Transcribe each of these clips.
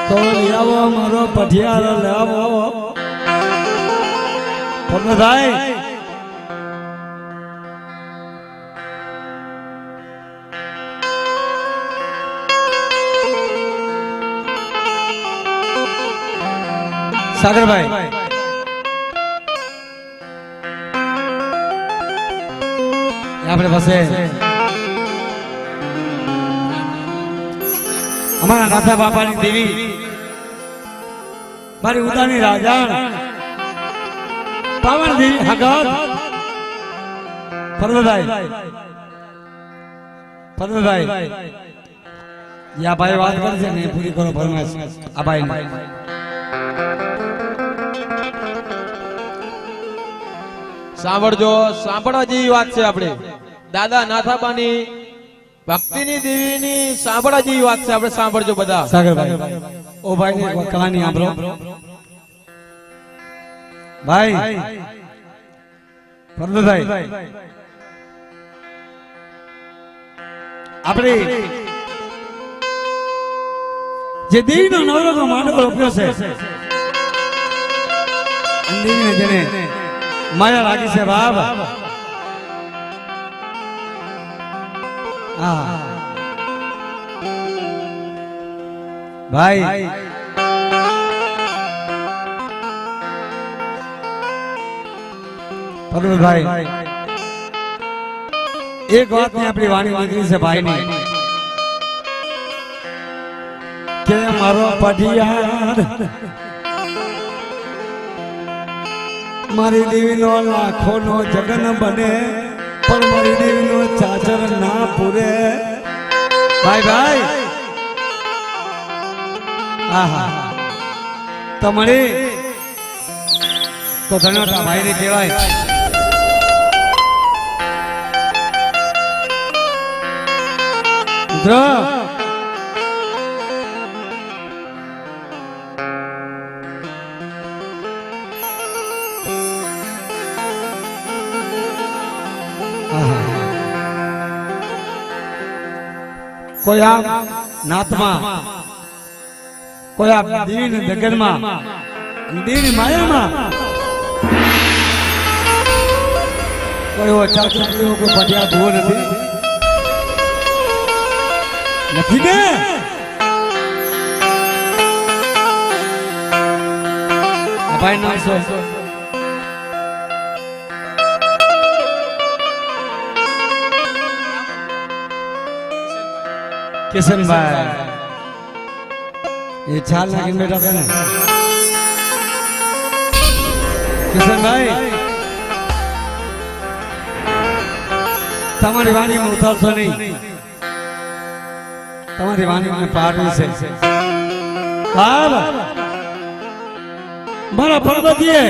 તો લાવો મારો પઠિયાર લાવો પગલાય સાગરભાઈ આપણે પાસે અમારા નાથા બાપાની દેવી મારી ઉદાની રાજા પાવન દેવી હગત પરમભાઈ યા ભાઈ વાત કરશે ને પૂરી કરો ફરમાઈશ આ ભાઈ સાંભળજો, સાંભળવા જેવી વાત છે. આપણે દાદા નાથાબાની ભક્તિની દેવીની સાંભળવા જેવી વાત છે. આપણે સાંભળજો બધા. સાગરભાઈ ઓ ભાઈ ને એક કહાની સાંભળો ભાઈ પરમભાઈ આપણે જે દેવીનો નવરંગનો માંડવો રોપ્યો છે દેવીને જેને માયા લાગી છે બાપ ભાઈ પરમભાઈ એક વાત ની આપણી વાણી નીકળી છે ભાઈ ની કે મારો પઢિયાર મારી દેવીનો લાખો નો જગન બને પણ મારી દેવીનો ચાચર ના પૂરે ભાઈ ભાઈ તમારી તો ધન્યવાદ ભાઈ ને કહેવાય કોઈ આમ નાથમાં કોઈ આપ દેવીની દગનમાં દેવીની માયામાં કોઈ એવો ચાચો કોઈ પઢિયાર ધોવો નથી ને ભાઈ નામ શું किशनभाई ये छाल लेकिन बेटा था ना किशनभाई તમારી વાણી માં ઉતારશો નહીં તમારી વાણી માં પાડવી છે મારા પર્વતીએ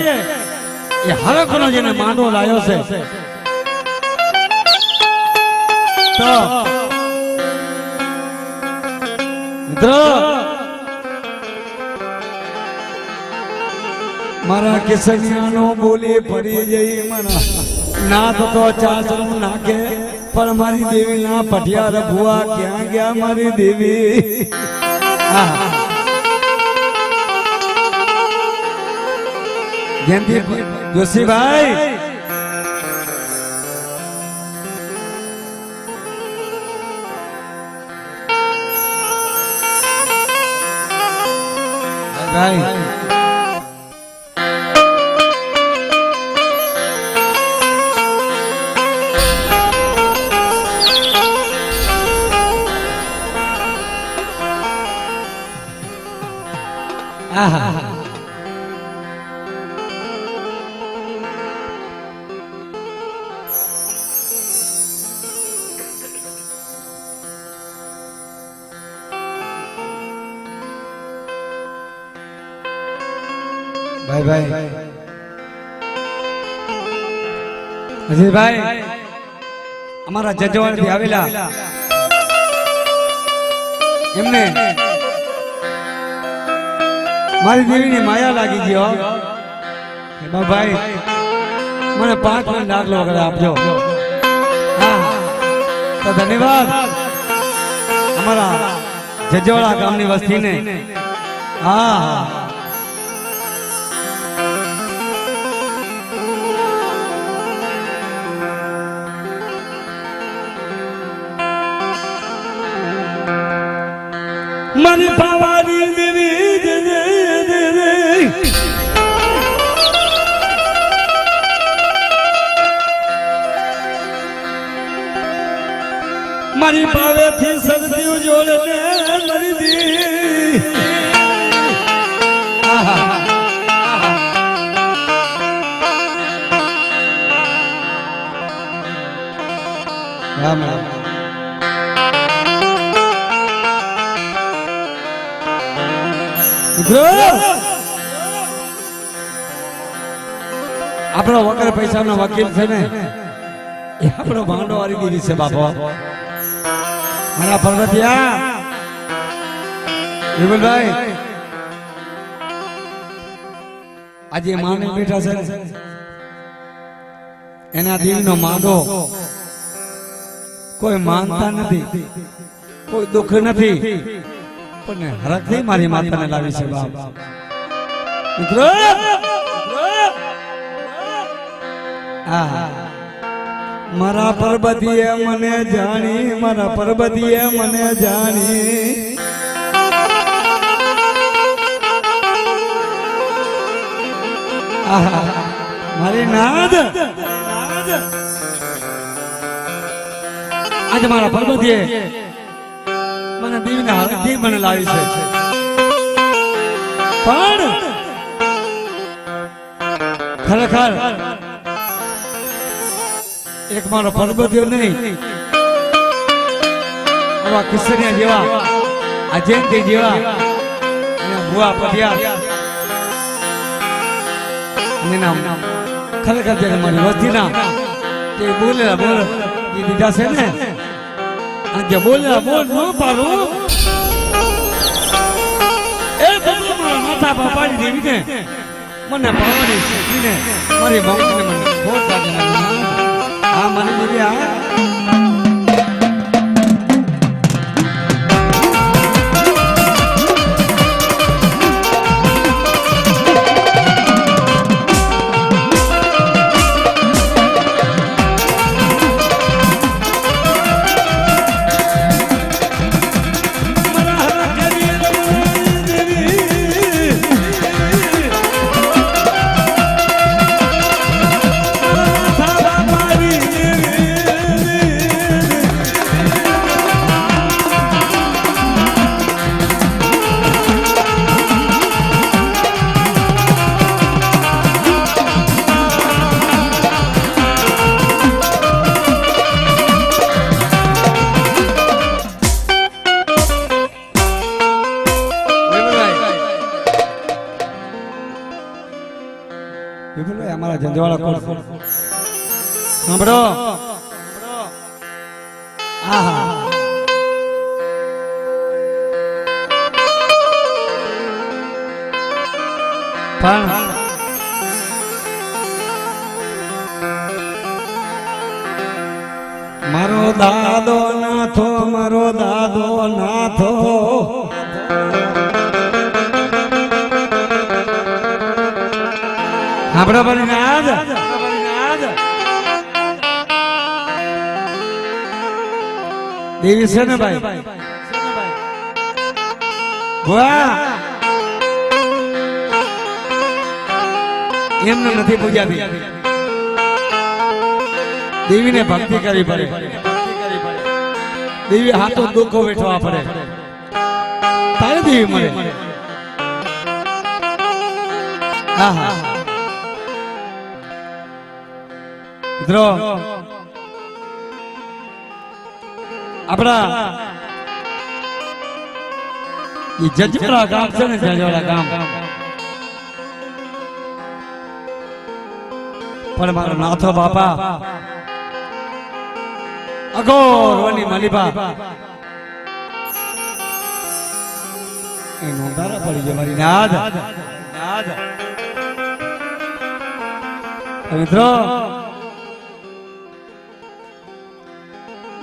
એ હરખનો જેને માંડવો લાયો છે તો મારા કિશનિયાનો બોલી પડી જઈ મને નાથ તો ચાચરું નાખે પણ મારી દેવી ના પઢિયાર ભુવા ક્યાં ગયા મારી દેવી જયંતિ જોશીભાઈ ભાઈ ભાઈ ભાઈ અજયભાઈ અમારા જજવાડ થી આવેલા એમને મારી દેવીની માયા લાગી ગયો ભાઈ મને 5 મિનિટ દાખલો વગર આપજો તો ધન્યવાદ અમારા જજવાડા ગામની વસ્તીને હા મારી પાવાની દેવી દે દે દે દે મારી પાવેથી સદીઓ જોડે મારી દી રામ રામ આપણો વગર પૈસાનો વકીલ છે ને એ આપણો ભાંડો વાળી દીધી છે બાપો મારા પર્વતિયા વિમલભાઈ આજે માને બેઠા છે એના દિલનો માંડો કોઈ માનતા નથી કોઈ દુઃખ નથી પણ હરખથી મારી માતાને લાવી છે બાપ મિત્રો મારા પરબતીએ મને જાણી મારા પરબતીએ મને જાણી મારી નાદ આજે મારા પરબતીએ મને દીવના હરખથી મને લાવી છે પણ ખરેખર એક મારો પરબતીયો નહીં આવા કિશોરિયા જેવા આ જયંતિ જેવા ભુવા પટિયાર ખરેખર જયારે મારી વસ્તીના જે બોલેલા બોલ એ દીધા છે ને અને જે બોલેલા બોલ ન પાડું એ બધું મારા માથા પર પાડી દેવી ને મને પાવાની શીખીને મારી મમ્મીને મને ખોટ લાગે આ મને દેવી આ અમારા જંજવાળા કોણ સાંભળો આહા પણ મારો દાદો નાથો મારો દાદો નાથો આપણો બલિનાદ દેવી છે ને ભાઈ વાહ એમને નથી પૂજાતી દેવીને ભક્તિ કરવી પડે દેવી હાથો દુઃખો વેઠવા પડે તારે દેવી મળે હા હા મિત્રો આપણા એ જજવાડા ગામ છે ને જજવાડા ગામ પણ મારો નાથો બાપા અઘોર વની મલીબા એ નોંધારા પડી ગયો મારી નાદ મિત્રો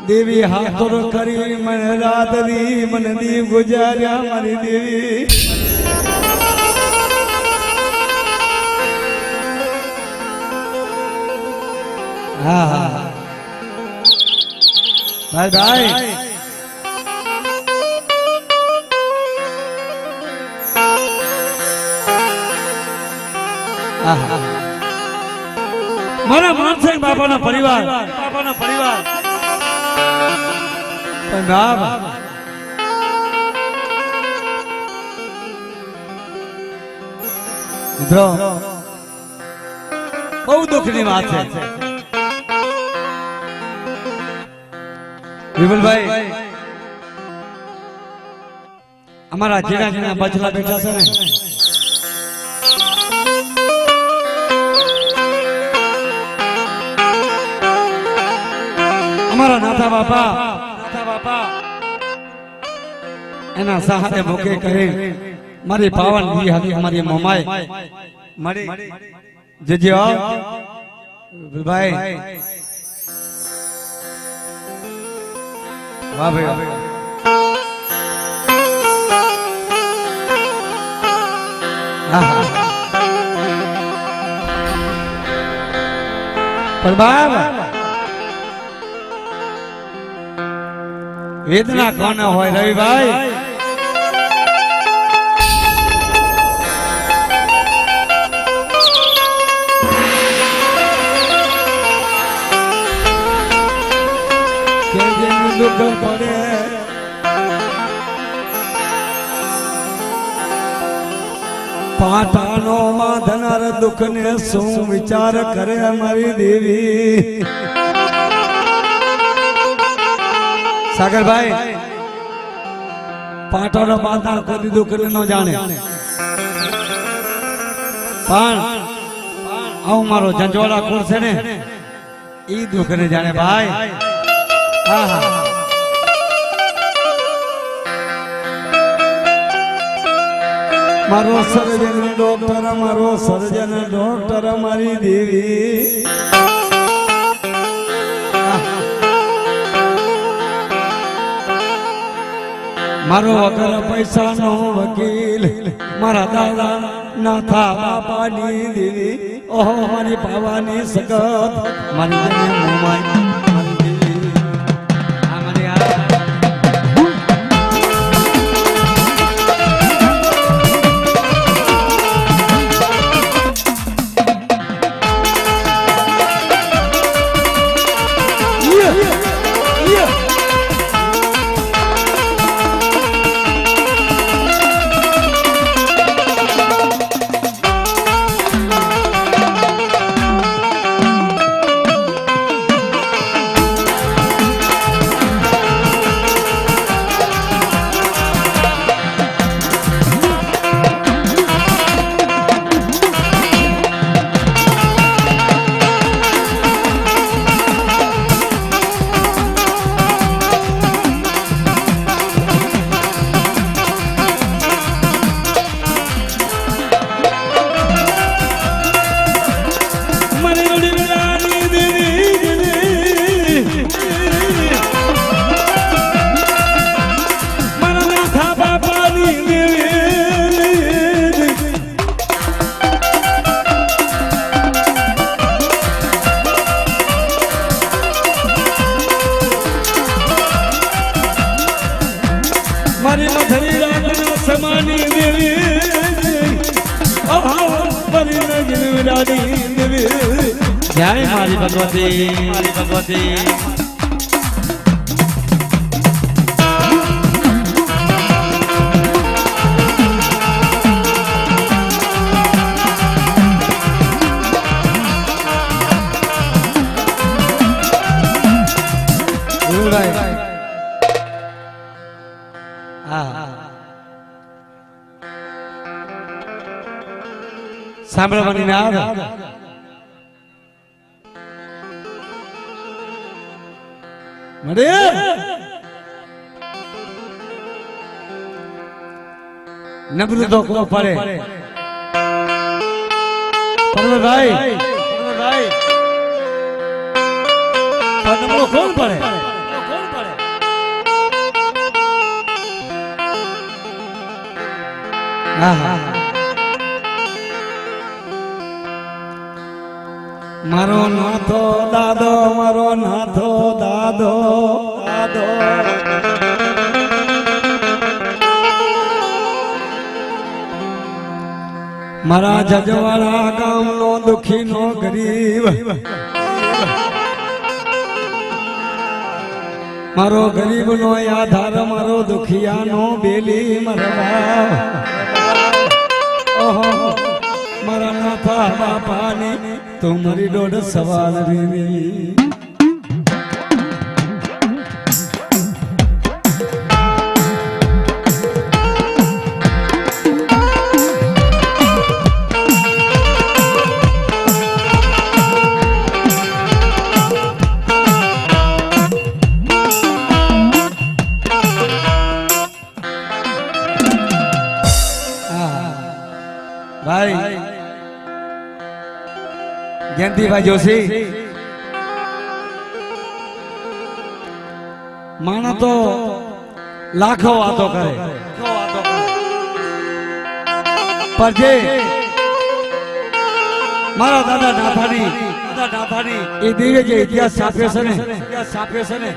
દેવી હાથો કરી મને રાત દી મને દી ગુજાર્યા મારી દેવી હા હા ભાઈ ભાઈ મારા માનસિંહ બાપાનો પરિવાર પંજાબ મિત્રો બહુ દુઃખની વાત છે વિમલભાઈ અમારા જીણા જીણા બચલા બેઠા છે ને અમારા નાથા બાપા એના સહારે મોકે કરી મારી પાવન દી હતી અમારી મમાઈ મારી જજો ભાઈ વાહ ભાઈ પ્રભાવ વેદના કોને હોય રવિભાઈ દુઃખ પડે પાટાનો માં ધનાર દુઃખ ને શું વિચાર કરે મારી દેવી સાગરભાઈ પાટોનો બાંધણ કોઈ દુઃખ ન જાણે પણ આવું મારો જંજવાળા કુળ છે ને ઈ દુઃખ ને જાણે ભાઈ હા હા મારો સર્જન ડોક્ટર મારી દેવી મારો વગર પૈસાનો વકીલ મારા દાદા નાથા બાપાની દેવી ઓહો મારી પાવાની સગત મારી મોમાઈ જય મારી ભગવતી સાંભળવાની ના આવે મરે નબળું તો કો પડે પરમભાઈ નબળું કોણ પડે મારો નાથો દાદો મારો નાથો દાદો દાદો મારા જજવાડા ગામનો દુખીનો ગરીબ મારો ગરીબનો આધાર મારો દુખિયાનો બેલી મરવા ઓહો મારા નાથા બાપાની તું મારી દોડ સવાલ રીવી ભાઈ જયંતિભાઈ જોશી માણસ તો લાખો વાતો કરે પણ જે મારા દાદા નાથાની એ દિવ્ય જે ઇતિહાસ છાપ્યો છે ને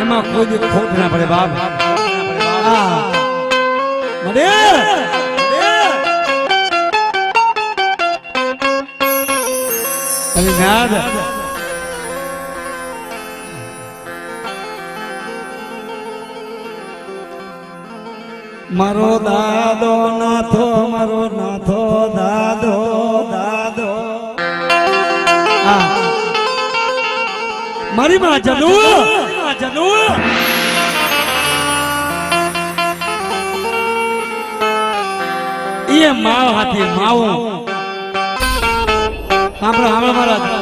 એમાં કોઈ ખોટ ના પડે બાપ મળે nada મારો દાદો નાથો દાદો દાદો મારી માં જનુ એ માવ હાથી માવો આપણે મારા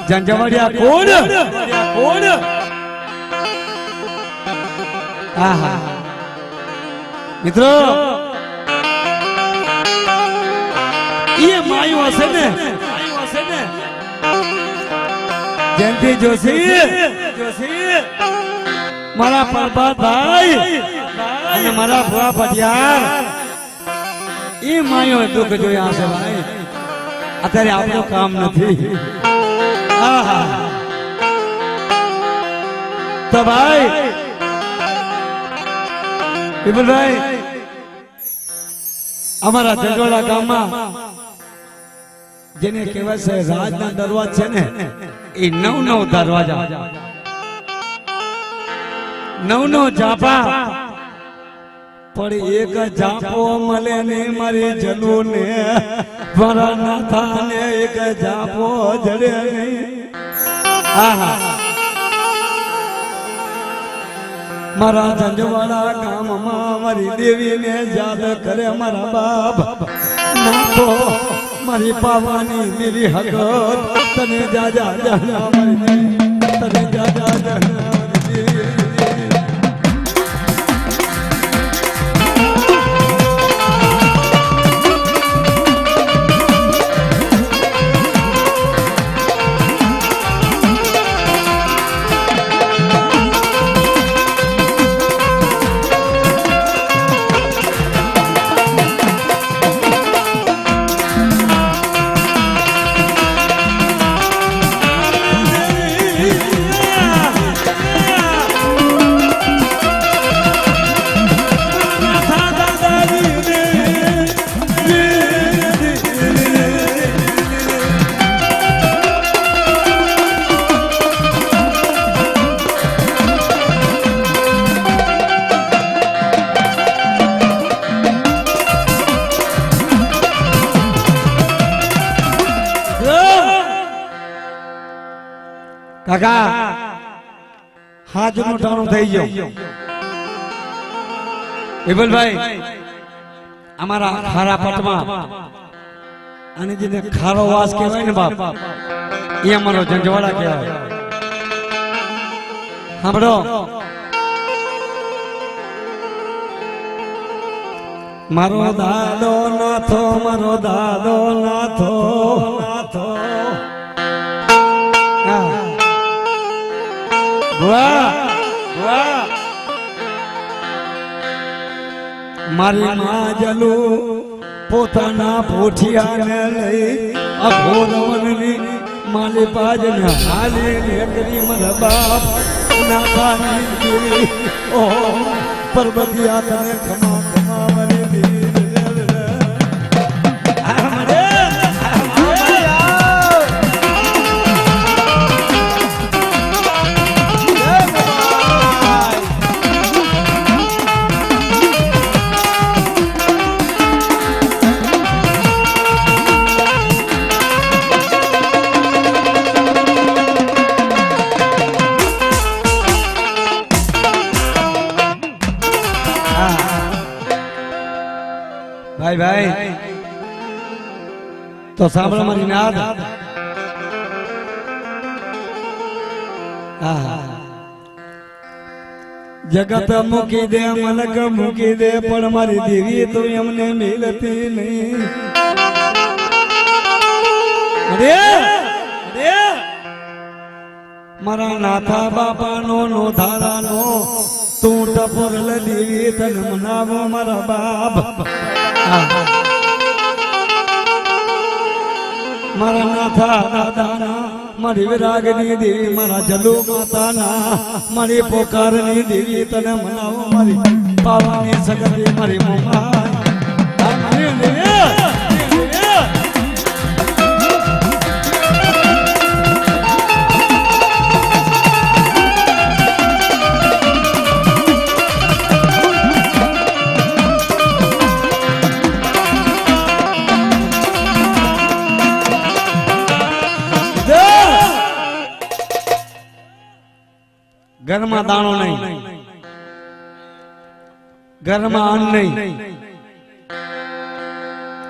જંજવાડિયા કોણ આહા મિત્રો એ માયું હશે ને જયંતિ જોશી મારા પરબાતભાઈ અને મારા ભુવા પટિયાર એ માયો દુઃખ જોયા હશે ભાઈ અત્યારે આપણું કામ નથી તો ભાઈ વિપુલભાઈ અમારા જંજવાડા ગામમાં જેને કહેવાય છે રાજના દરવાજા છે ને એ 9 દરવાજા 9 જાપા પણ એક જાપો મળે ને મારી જનુ ને મારા નાથા ને એક જાપો જડે નહીં મારા જંજવાડા ગામમાં મારી દેવી ને યાદ કરે મારા બાપ નાથો મારી પાવાની મેરી હકત તને જાજા જાના મારી તને જાજા જાના કાકા હાજરનું ટાણું થઈ ગયો વિપુલભાઈ અમારા ખારા પટમાં અને જેને ખારો વાસ કહેવાય ને બાપ એ અમારો જંજવાડા કહેવાય સાંભળો મારો દાદો નાથો મારી માં જલુ પોતાના પોઠિયાને લઈ અઘોર વનની માલી પાજ ને હાલી ને કરી મારા બાપ નાથાની દેવી ઓ પરબતિયા તને ખમા ખમા મારી દેવી ભાઈ ભાઈ તો સાંભળો મારી નાદ જગત મૂકી દે મલક મૂકી દે પણ મારી દેવી તો એમને મિલતી નહીં મારા નાથા બાપાનો નો ધારાનો તું ટપોરલ દેવી તને મનાવો મારા બાપ મારા નાથા દાદાના મારી વિરાગની દેવી મારા જલુ માતાના મારી પોકારની દેવી તને મનાવો મારી પાવાની સગરી મારી મમ્મા ઘરમાં દાણો નહીં ઘરમાં અન્ન નહીં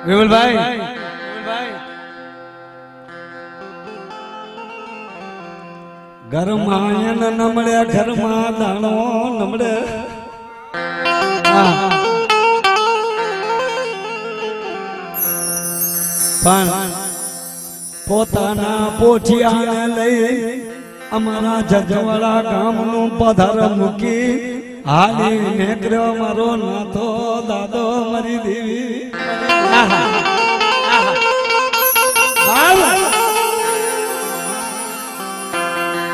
વિમલભાઈ ઘરમાં અન્ન ન મળે ઘરમાં દાણો ન મળે પણ પોતાના પોઠિયાને લઈ અમારા જજવાડા ગામનું પધાર મૂકી હાલી નીકળ્યો મારો નાથો દાદો મારી દેવી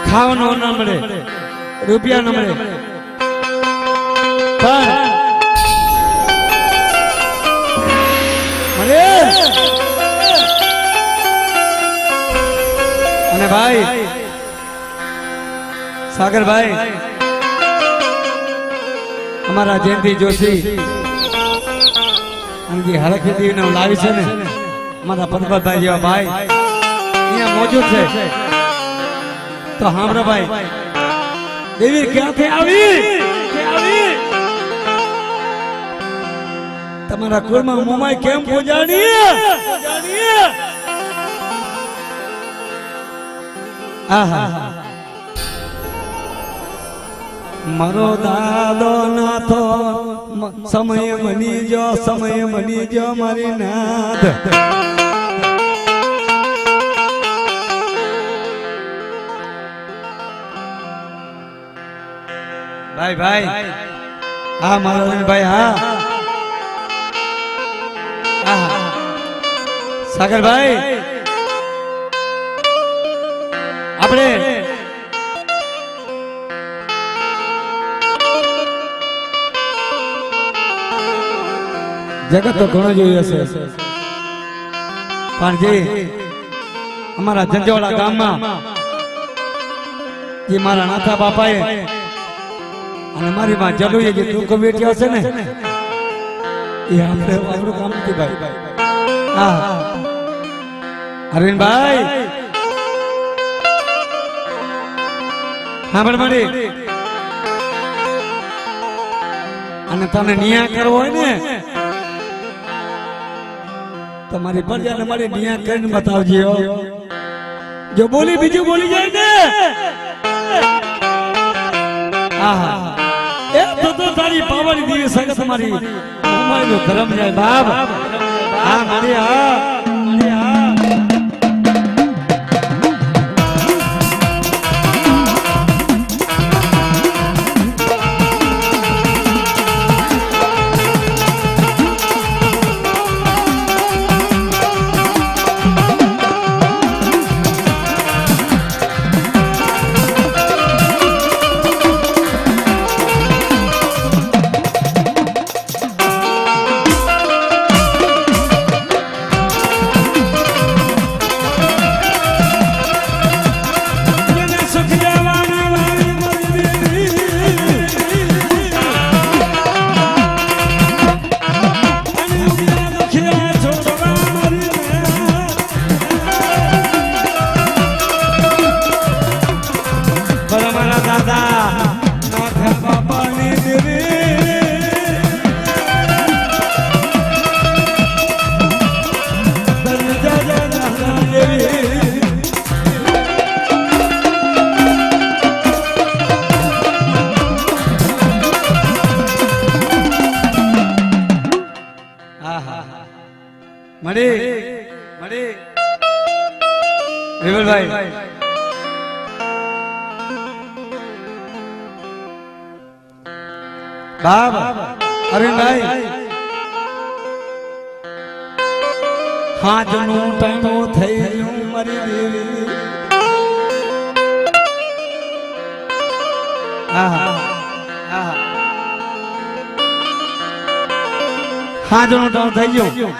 ખાવાનો ન મળે રૂપિયા ન મળે પણ અને ભાઈ સાગરભાઈ અમારા જયંતિ જોશી અને જે હરખેતી ને લાવી છે ને અમારા પદ્મભાઈ જેવા ભાઈ અહીંયા મોજૂદ છે તો હામરા ભાઈ દેવી ક્યાંથી આવી તમારા કુળમાં મુમાઈ કેમ પૂજાડી આહા મારો દાદો નાથો સમય બની જો મારી નાથ ભાઈ ભાઈ હા મારો ભાઈ હા સાગરભાઈ આપણે જગત તો ઘણું જોયું હશે પણ જે અમારા જંજવાડા ગામમાં જે મારા નાથા બાપાએ અને મારી માં જલુએ જે દુઃખ વેઠ્યા છે ને એ આપણે આપણું કામ નથી ભાઈ હા અરવિંદભાઈ સાંભળ મળી અને તને ન્યાય કરવો હોય ને તમારી પ્રજાને મારી ન્યાય કરીને બતાવજે જો બોલી બીજું બોલી જાય ને આહા એ તો તારી પાવાની દેવી સંગત તમારી ઉમાઈનો ધર્મ જાય બાપ હા મારી હા મળી વિમલભાઈ બાબ અરવિંદભાઈ હાજનું ટાણું થઈ ગયું મારી દેવી હાજનું ટાણું થઈ ગયું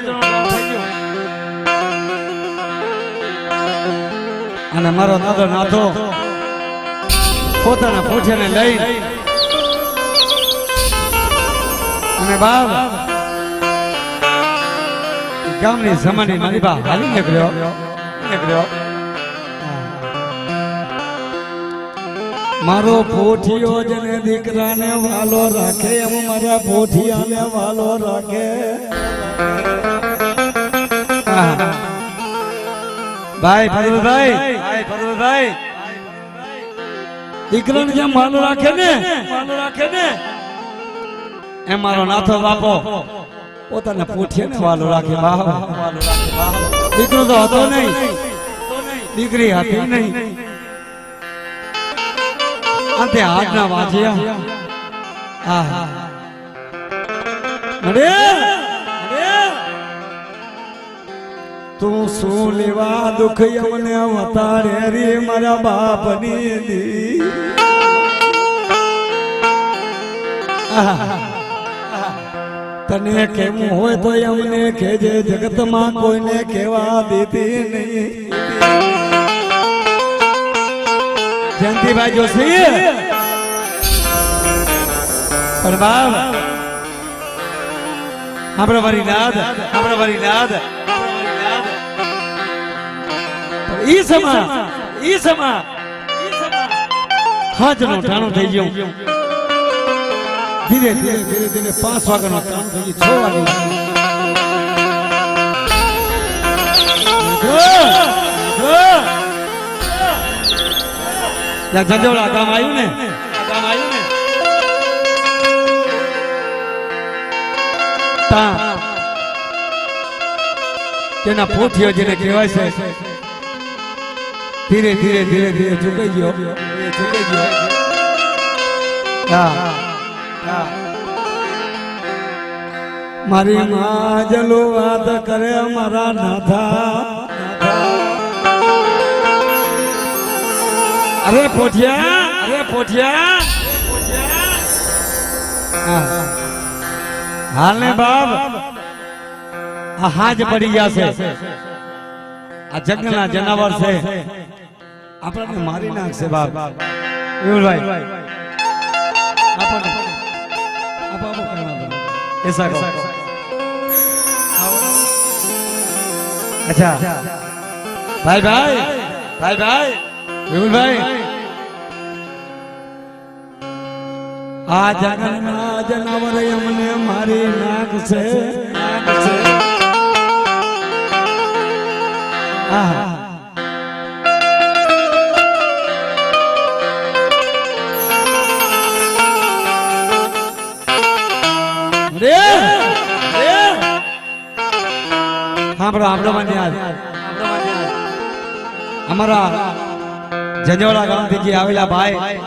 અને મારો દાદો નાથો પોતાના પોઠિયાને લઈ અને બાપ ગામની સમાની મારી બા હાલી નીકળ્યો મારો પોઠિયો જેને દીકરાને વાલો રાખે એમ મારા પોઠિયાને વાલો રાખે ભાઈ ફરલભાઈ દીકરાને જેમ વાલો રાખે ને એમ મારો નાથો બાપો પોતાના પોઠિયાને વાલો રાખે દીકરો તો હતો નહીં દીકરી હતી નહીં અંતે હાથના વાંચ્યા તું શું લેવા દુઃખ અમને વતાડે રે મારા બાપની દી તને કેવું હોય તો અમને કેજે જગતમાં કોઈને કેવા દીધી નહીં જયંતિભાઈ જોશી પણ બાપ આપણે મારી નાદ ઈ સમા હાજનો ટાણું થઈ ગયું ધીરે ધીરે 5 વાગ્યાનો ટાણું થઈ ગયું 6 વાગે જંજોળા ગામ આવ્યું ને તેના પોઠિયો જેને કહેવાય છે ધીરે ધીરે ઝુકાઈ ગયો મારી માં જલો વાત કરે મારા નાથા અરે પોઠિયા હાલ ને બાપ આ હાજ પડી ગયા છે આ જંગલના જનાવર છે આપણને મારી નાખશે બાપ વિમલભાઈ ऐसा करो अच्छा भाई विमलभाई આ જંગલના જનાવર અમને મારી નાખશે અમારા જંજોળા ગામથી આવેલા ભાઈ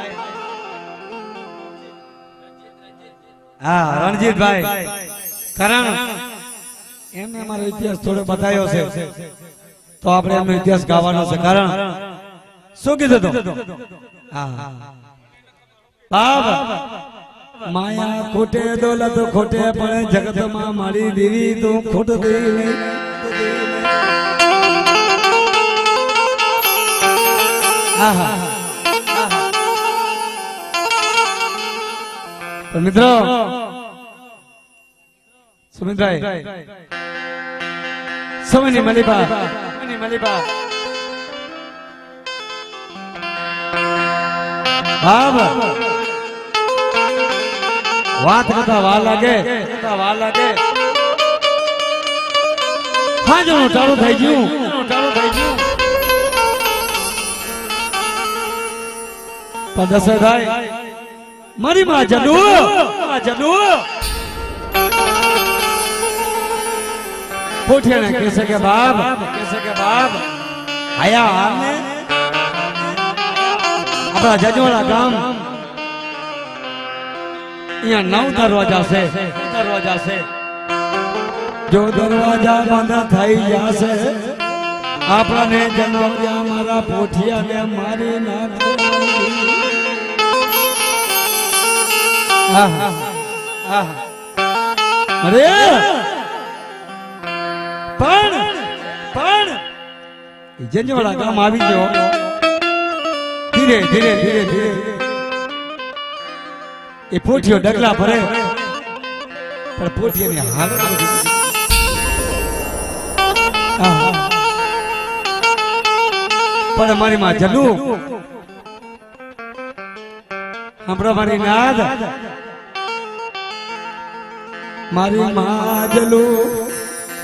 રણજીતભાઈ કરણ એમને અમારો ઇતિહાસ થોડો બતાવ્યો છે તો આપણે એમનો ઇતિહાસ ગાવાનો છે કરણ શું કીધું તો માયા ખોટે દોલત ખોટે પણ જગતમાં મારી દેવી તું ખોટતી નહીં મિત્રો સુમિતભાઈ સમયની મલિબા વાત કરતા વાર લાગે હા જો ચાલુ થઈ ગયું પણ દશરથભાઈ મારી માં જનુ પોઠિયાને કહેશે કે બાપ આયા હાલને આપણા જજવાડા ગામ અહીંયા 9 દરવાજા છે જો દરવાજા બંધ થઈ જશે આપણાને જન્મ મારા પોઠિયાને મારી નાખે અરે પણ જંજવાડા ગામ આવી ગયો ધીરે ધીરે એ પોઠિયો ડગલા ભરે પણ પોઠિયાની હાલત પણ મારી માં જલુ સાંભળો મારી નાદ મારી માં જલુ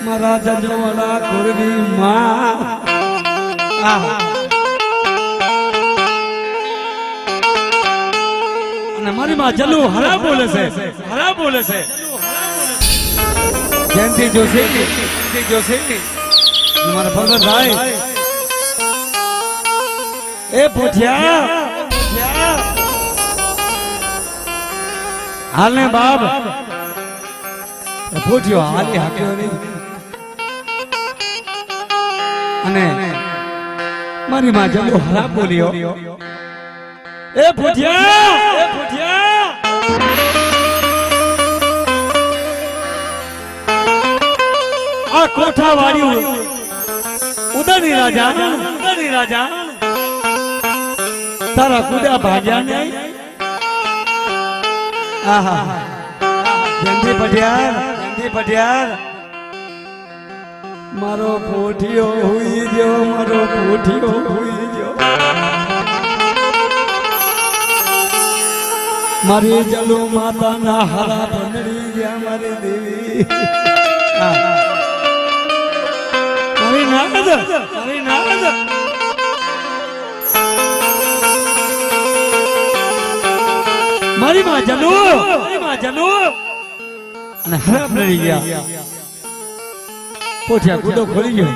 મારા જજવાડા કુળની માં અને મારી માં જલુ હરા બોલે છે જયંતિ જોશી મારા ભગતભાઈ એ પોઠિયા હાલને બાપ પોઠિયો હાલી હાક્યો નહીં અને મારી માં જલ્લો હરા બોલ્યો એ પોઠિયા આ કોઠા વાળ્યું ઉદયની રાજા તારા કુડા ભાગ્યા નહીં જંદી પટિયાર મારો પોઠિયો હુઈ ગયો મારી જલુ માતાના હારા ભંડરી ગયા મારી દેવી મારી નાદ મારી માં જલુ અને હરા ભંડરી ગયા પોઠિયા ગુડો ખોલી ગયો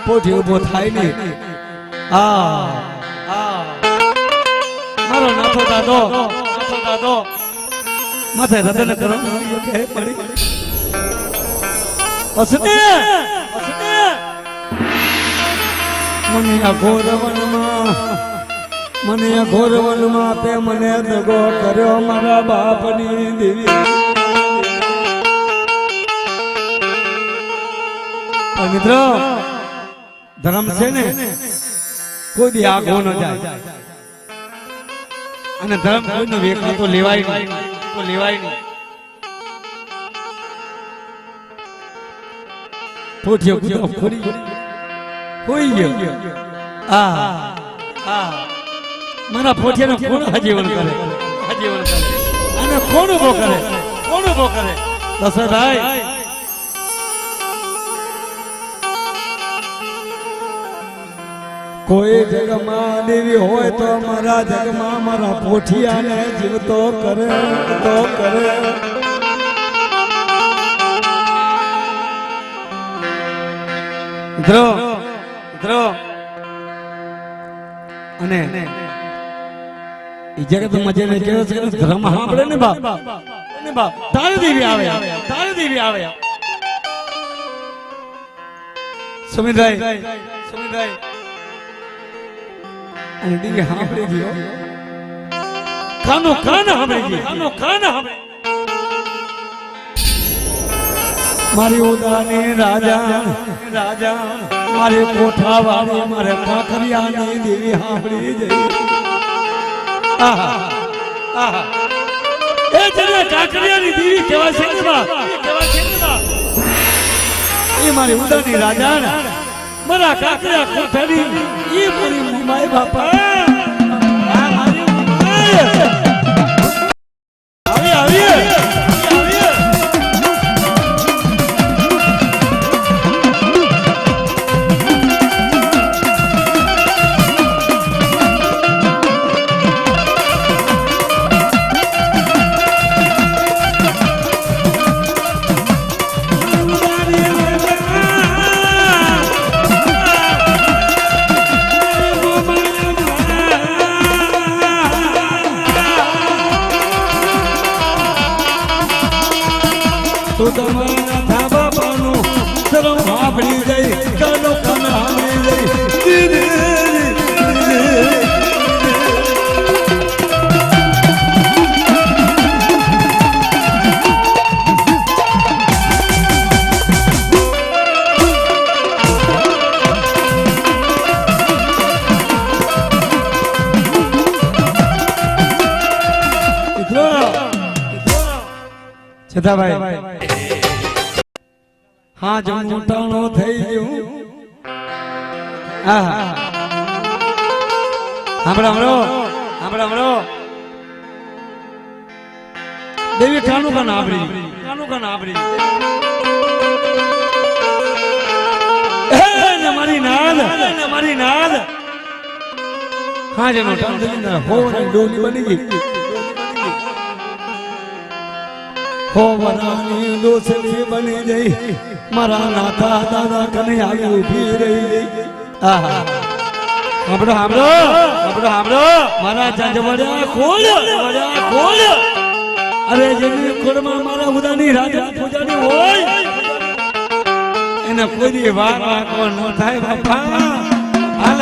પોઠિયો ઉભો થાય નહીં મારો નાથો દાદો માથે રતન કરો કે પડી અસને મને આ ઘોરવનમાં તે મને દગો કર્યો મારા બાપની દેવી મિત્રો ધર્મ છે ને કોઈ દી આગો ન જાય અને ધર્મ કોઈનો વેકા તો લેવાય નહીં પોઠિયો કૂદો ખોરી હોઈ ગયો મારા પોઠિયાનો કોણ હજીવન કરે અને કોણ ઉભો કરે દશરથભાઈ કોઈ જગમાં દેવી હોય તો મારા જગમાં મારા પોઠિયાને જીવતો કરે મિત્રો અને એ જગત મજે કેવો છે ધર્મ સાંભળે ને બાપ તારે દેવી આવે સુમિતભાઈ અને દેવી સાંભળી ગયો કાનો કાન સાંભળી મારી ઉદાની રાજા મારી કોઠા વાળી મારે કાકરિયાની દેવી સાંભળી જઈ એ જેને કાકરિયાની દેવી કહેવાય છે ને બા એ મારી ઉદાની રાજા મારા કાકરિયા કોઠાની એ મારી માય બાપા તું તમારા થા બાપાનું શરમ વાપરી જઈ કાનો કાન હાંભળી જઈ છતાભાઈ હા જમવું ટાણો થઈ ગયું સાંભળો દેવી કાનું કાન આપડી મારી નાદ હા જમવું ટાણું થઈ ગયું હો ડોલી બની ગઈ હો વરાની દોસરી બની જઈ મારા નાથા દાદા કને આવી ઊભી રહી ગઈ સાંભળો મારા જંજવડ્યા ખોલ અરે જેની ખોડમાં મારા ઉદાની રાજા પૂજાની હોય એને કોઈ દી વાર કોણ ન થાય બાપા હાલ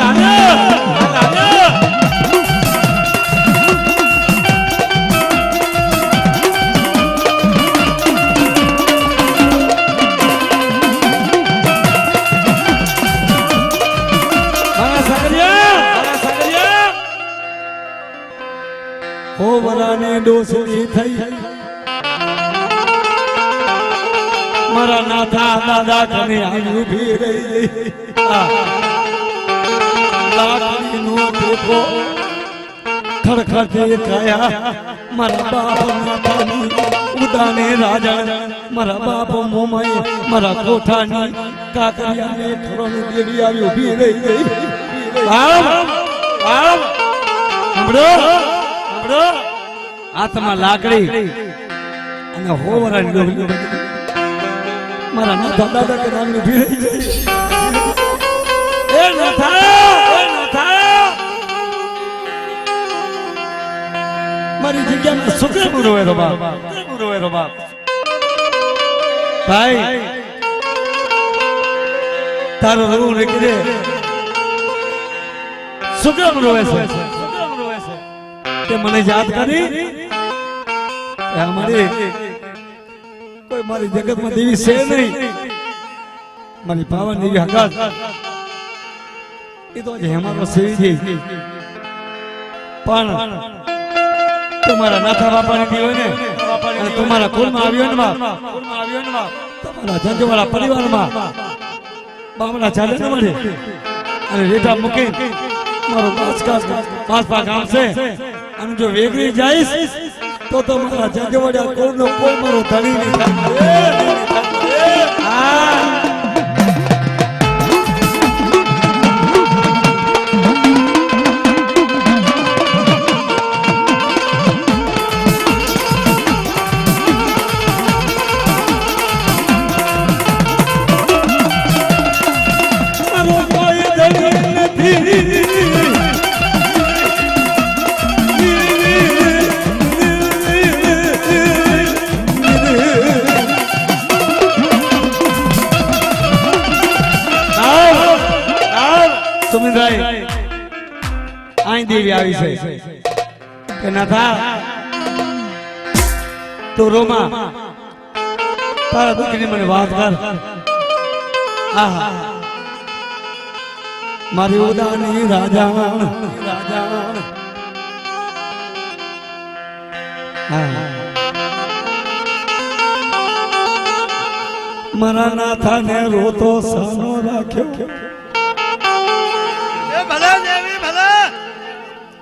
હો વરાને ડોસરી થઈ મારા નાથા દાદા કને આવી ઊભી રહી ગઈ લાકડીનો ટેકો ખડખડે કાયા મારા બાપ નાથાની ઉદાને રાજા મારા બાપ મોમાઈ મારા કોઠાની કાકરિયાને ખરોની દેવી આવી ઊભી રહી ગઈ સાંભળો હાથમાં લાકડી અને હોવરાની ડોલી મારા નાથા દાદા કે નામની ભીડી ગઈ એ નાથા મારી જગ્યામાં સુખે રોવે રો બાપ ભાઈ તારો રૂ નીકળે સુખે રોવે છે તે મને યાદ કરી અમારી કોઈ મારી જગતમાં દેવી છે નહીં મારી પાવન દેવી હકાત એ તો હેમાનો સેવી છે પણ તમારા નાથા બાપાની દી હોય ને અને તમારા કુળમાં આવ્યો ને તમારા જંજવાળા પરિવારમાં બામણા ચાલે ને મળે અને રેટા મૂકી મારો પાંચ ગામ છે અને જો વેગળી જઈશ તો મારા જગવડા કોઈનો કોઈ મારો ધણી નહીં આઈ દેવી આવી છે કે નાથા તો રોમા તારા દુઃખની મને વાત કર મારી ઉદાની રાજા મારા નાથા ને રોતો સાનો રાખ્યો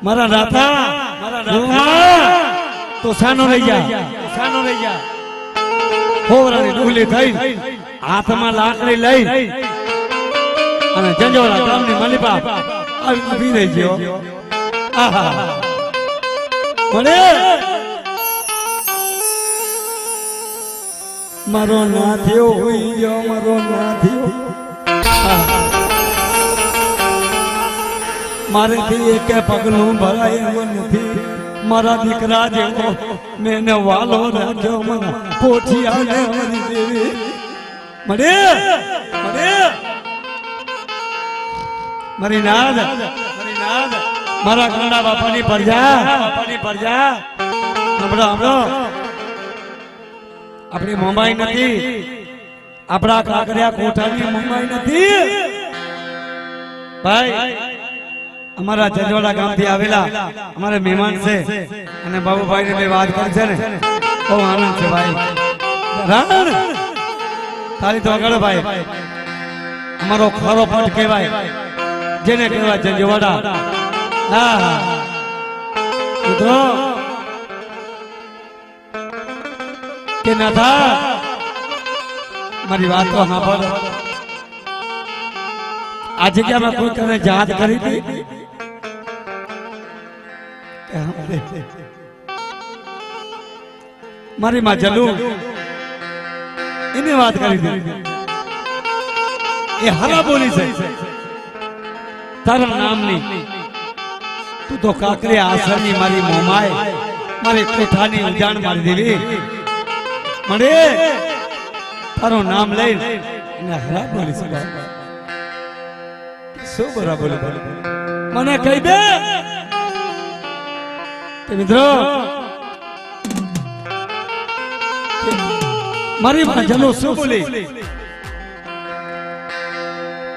મારા નાથા તો સાનો રહી જા હોવરાની ડુગલી થઈ હાથમાં લાકડી લઈ અને જંજોરા ગામની મલીપા આવી ઊભી રહી ગયો મને મારો નાથ્યો હોઈ ગયો મારો નાથ્યો મારેથી એક પગલું ભરાય એમ નથી મારા દીકરા જેવો મેં એને વાલો રાખ્યો મારા પોઠિયાને મારી દેવી મળે મારી નાદ મારા ગાંડા બાપાની પરજા હમણો આપણી મુંબઈ નથી, આપણા કાકરિયા કોઠાની મુંબઈ નથી ભાઈ. અમારા ચંદોડા ગામથી આવેલા અમારે મહેમાન છે અને બાબુભાઈ ને વાત કરી છે ને બહુ આનંદ છે ભાઈ. રાણ તારી તો આગળ ભાઈ અમારો ખરો પટ કહેવાય જેને કહેવાય ચંદોડા. હા મિત્રો કે ના થા મારી વાત તો સાંભળ. આ જગ્યામાં કોઈ તને યાદ કરી હતી મારી માં જલુ એની વાત કરી હતી. એ હરા બોલી છે તારા નામની. તું તો કાકરી આસરની મારી મોમાય મારી કોઠાની ઉજાણ મારી દેવી મળે તારું નામ લઈ અને હરા બોલી છે. શું બરાબર મને કહી દે કે મિત્રો મારી માં જલો શું બોલી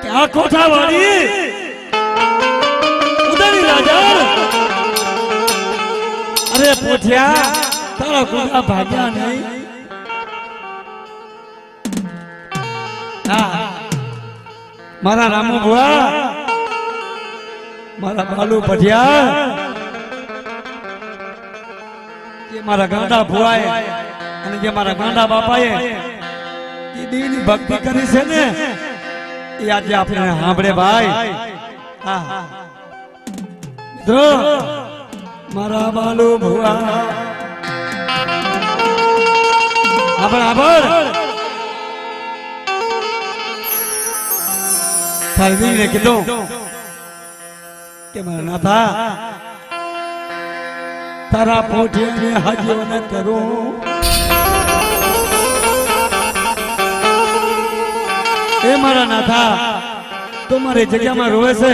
કે આ કોઠા વાળી ઉદયની રાજા અરે પોઠિયા તારા કોઠા ભાગ્યા નહીં. મારા રામુ ભુવા મારા બાલુ પઢિયા જે મારા ગાંડા ભુવાએ અને જે મારા ગાંડા બાપાએ એ દેવીની ભક્તિ કરી છે ને એ આજે આપણે સાંભળે ભાઈ. મિત્રો મારા બાલુ ભુવા આભાર ને કીધું કે મારા નાથા તારા પોઠિયાને હાજીઓ ન કરું. એ મારા નાથા તો મારી જગ્યામાં રોવે છે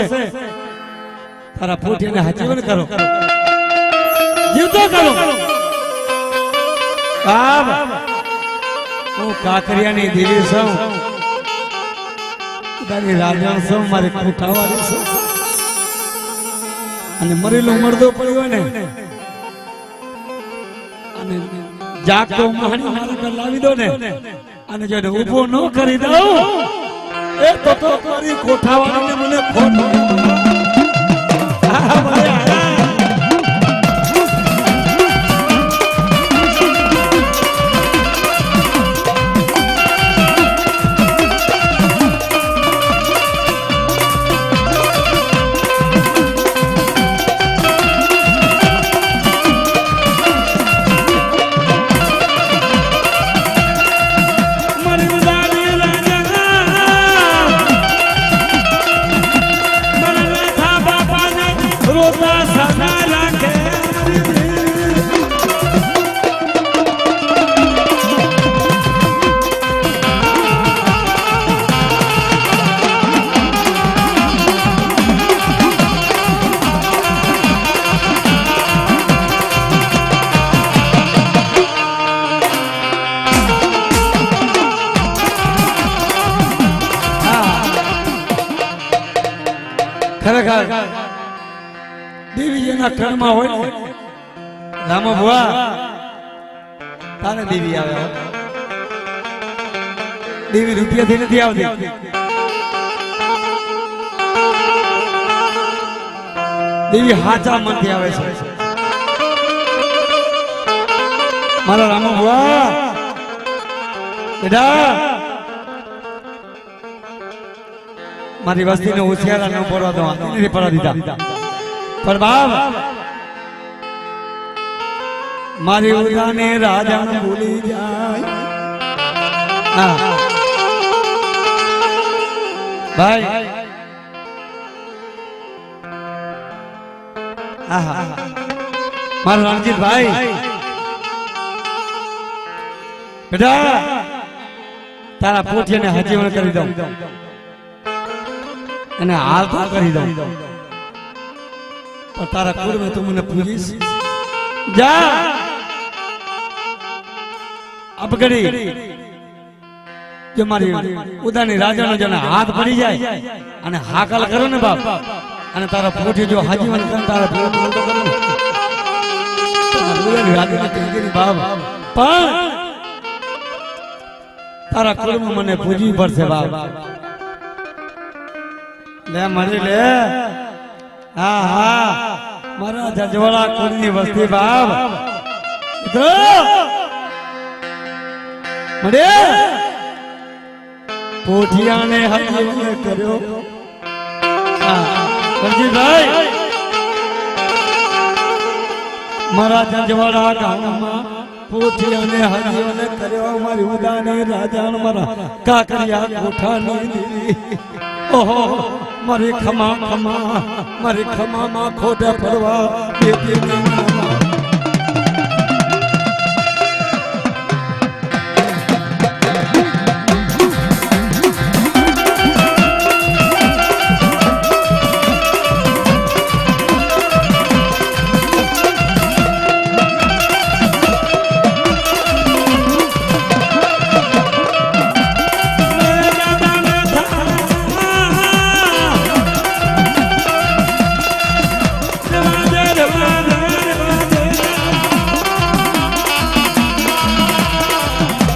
તારા પોઠિયાને હાજીઓ ન કરો જીવતો કરો. હું કાકરિયાની દેવી છું તારી રાજા છો મારે કોઠાવાળી છો અને મરેલો મરદો પડ્યો ને અને જાગતો મહાણી મારા ઘર લાવી દો ને અને જો ઊભો ન કરી દઉં એ તો મારી કોઠાવાળીને મને ખોટો. ખરેખર દેવી જેના ઘરમાં હોય ને રામો ભુવા તારે દેવી આવે. દેવી રૂપિયાથી નથી આવતી. દેવી હાચા મનથી આવે છે. મારા રામો ભુવા બેટા મારી વસ્તીને હોશિયારા ન પડવા દો નથી પડવા દીધા પણ બાપ મારી ઉદાને રાજા ભૂલી જાય. ભાઈ મારા રણજીતભાઈ બેટા તારા પોઠિયાને હજીવણ કરી દઉં અને હાલ તો કરી દઉં પણ તારા કુળમાં તું મને પૂજીશ જા અપગડી જો મારી ઉદાની રાજાનો જેને હાથ પડી જાય અને હાકલ કરો ને બાપ અને તારા પોઠી જો હજીવણ કરે તારા પ્રેમ તો કરો ઉદાની રાજાને કહી બાપ પણ તારા કુળમાં મને પૂજવી પડશે બાપ લે મળી લે હા હા મારા જજવાળા કુળની વસ્તી બાપ મળે પોઠિયાને હજીવન કર્યો રણજીતભાઈ મારા જજવાળા ગામમાં પોઠિયાને હજીવન કર્યો મારી ઉદાની રાજાણ મારા કાકરિયા કોઠાની દેવી ઓહો મારી ખમા ખમા મારી ખમામાં ખોટે ફરવા દેતી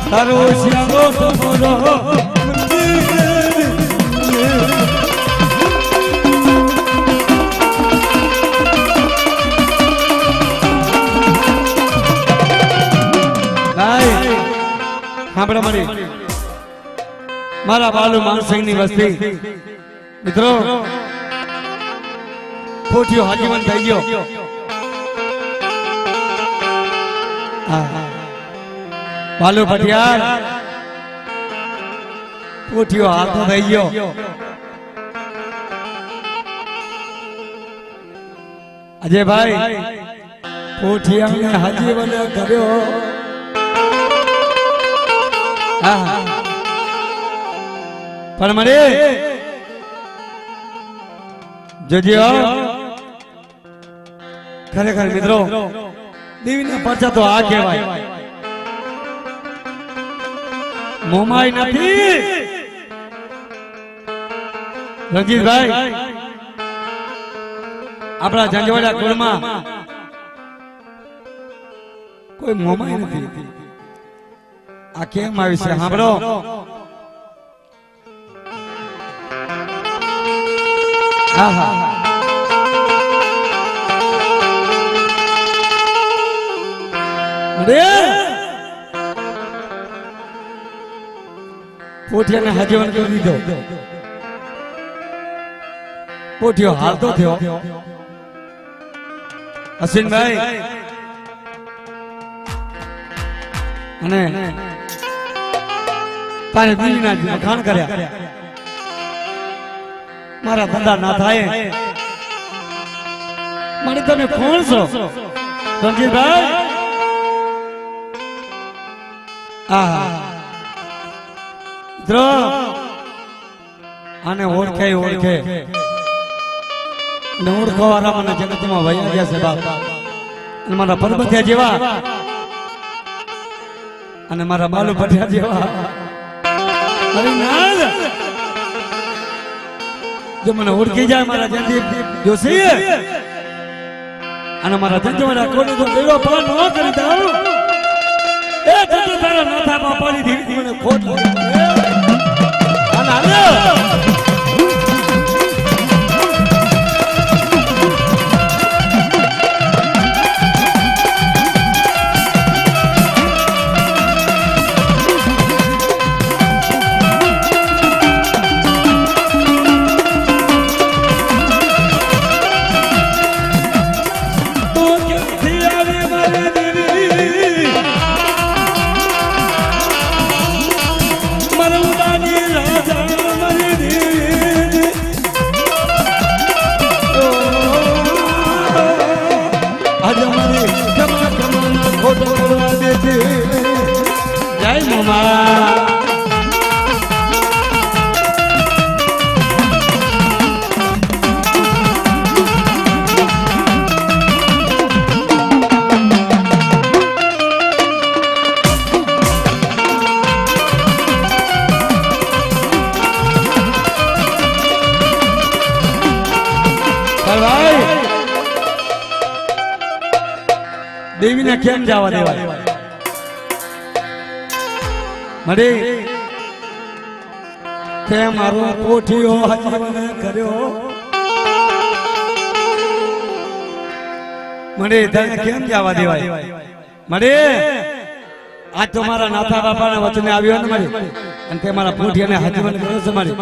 તારો શ્યામો તમારો સાંભળો મારી મારા બાલુ માનસિંહની વસ્તી મિત્રો પોઠિયો હાજીવન થઈ ગયો બાલુ ભટિયાર પોઠિયો હાથો થઈ ગયો અજયભાઈ પોઠિયાને હાજીવન કર્યો પણ મને જોજો ખરેખર મિત્રો દેવીના પરચા તો આ કહેવાય મોમાઈ નથી રણજીતભાઈ આપણા જંજવાડા કુળમાં કોઈ મોમાઈ નથી આ કેમ આવી છે સાંભળો હા હા અરે પોઠિયાને હજીવન કરી દીધો પોઠિયો હાલતો થયો અશ્વિનભાઈ અને તારે દીવીના વખાણ કર્યા મારા ધંધા ના થાય મને તમે કોણ છો રણજીતભાઈ આને ઓળખે ઓળખે ને ઓળખવા વાળા મને જગતમાં વયા ગયા છે બાપ અને મારા પરબતિયા જેવા અને મારા બાલુ ભટિયા જેવા જો મને ઓળખી જાય મારા જયદીપ જોશી અને મારા જંજવાડા કોને તો દેવો પાર ન કરી દઉં એ જતો તારા નાથામાં પડી ધીરી મને ખોટ અને હાલો જય મોમા દેવીને કેમ જવા દેવાય મરે તે મારો કોઠીઓ હજીવને કર્યો મરે તને કેમ જવા દેવાય મરે આજ તો મારા નાથા બાપાના વચને આવ્યો ને મારી અને તે મારા કોઠીને હજીવને કર્યો છે મારી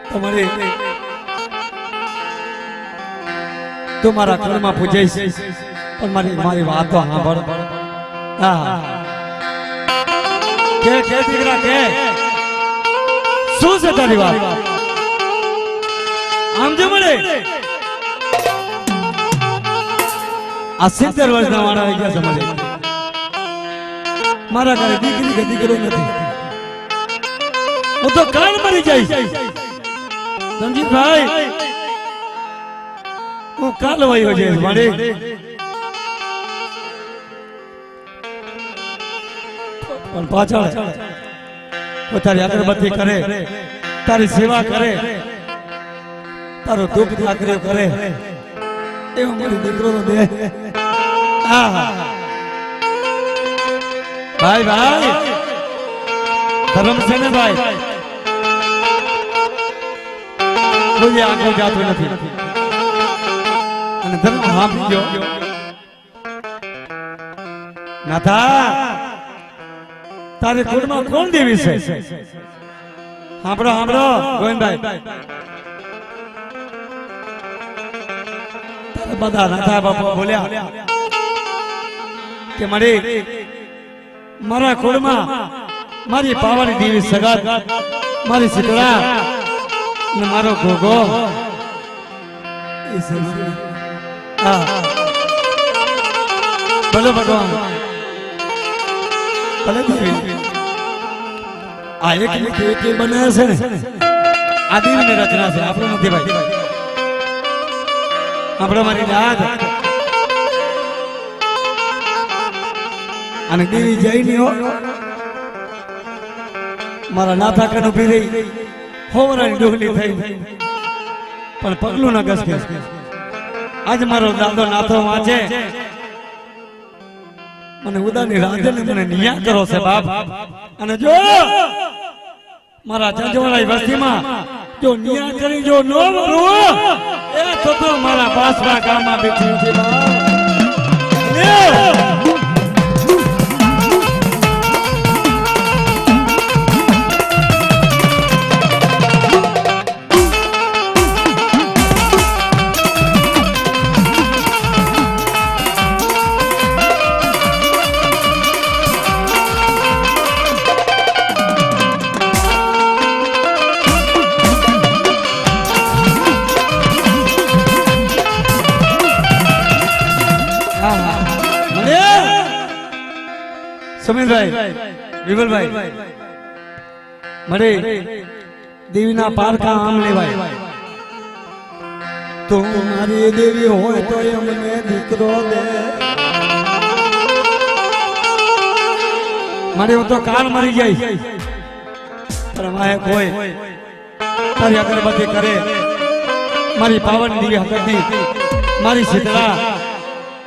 તો મરે તું મારા ઘરમાં પૂજાઈશ પણ મારી વાતો સાંભળ હા કે દીકરા કે શું છે તારી વાત આમ જો મળે આ 70 વર્ષના વાળા આવી ગયા છે મને મારા ઘરે દીકરી કે દીકરો નથી હું તો કાલ મરી જઈશ સંજીતભાઈ હું કાલ વયો જઈશ મળે પણ પાછળ તારી અગરબત્તી કરે તારી સેવા કરે તારો ધૂપ ધાકરીઓ કરે એવો મારી દીકરો નો દે ભાઈ ભાઈ ધર્મ છે ને ભાઈ કોઈ આંખો જાતો નથી અને ધર્મ હાંભી ગયો નાથા તારે કુળમાં કોણ દેવી છે સાંભળો સાંભળો ગોવિંદભાઈ તારે બધા નાથા બાપા બોલ્યા કે મારા કુળમાં મારી પાવાની દેવી સગાત મારી શીતળા ને મારો ગોગો ભલે ભગવાન ભલે દેવી આ એક બને છે ને આ દેવીની રચના છે આપણો નથી ભાઈ આપણો મારી યાદ અને દેવી જઈને મારા નાથા કન ઉભી રહી હોવરાની ડોહલી થઈ પણ પગલું ના ઘસકે આજ મારો દાદો નાથો વાંચે મને ઉદાની રાજે ને મને નિયા કરો છે બાપ અને જો મારા જજવાળા વસ્તીમાં જો નિયા કરી જો નો મરું એ તો મારા પાસવા ગામમાં બેઠી છે બાપ સુમિલભાઈ વિમલભાઈ મળે દેવીના પારકા આમ લેવાય તું મારી દેવી હોય તો અમને દીકરો દે મારે હું તો કાલ મરી જાય પણ મારે કોઈ તારી અગરબત્તી કરે મારી પાવન દેવી હતી મારી શીતળા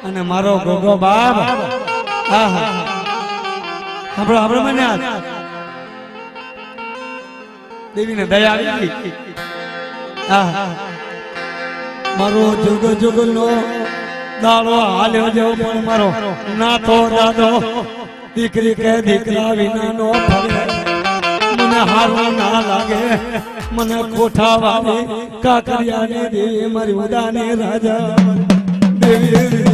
અને મારો ગોગો બાપ હા આપણો મને દેવીને દયા આવી મારો જુગ જુગ નો દાડો હાલ્યો જેવો પણ મારો નાથો દાદો દીકરી કે દીકરા વિના નો ફરે મને હારો ના લાગે મને કોઠા વાળી કાકરિયાની દેવી મારી ઉદાની રાજા દેવી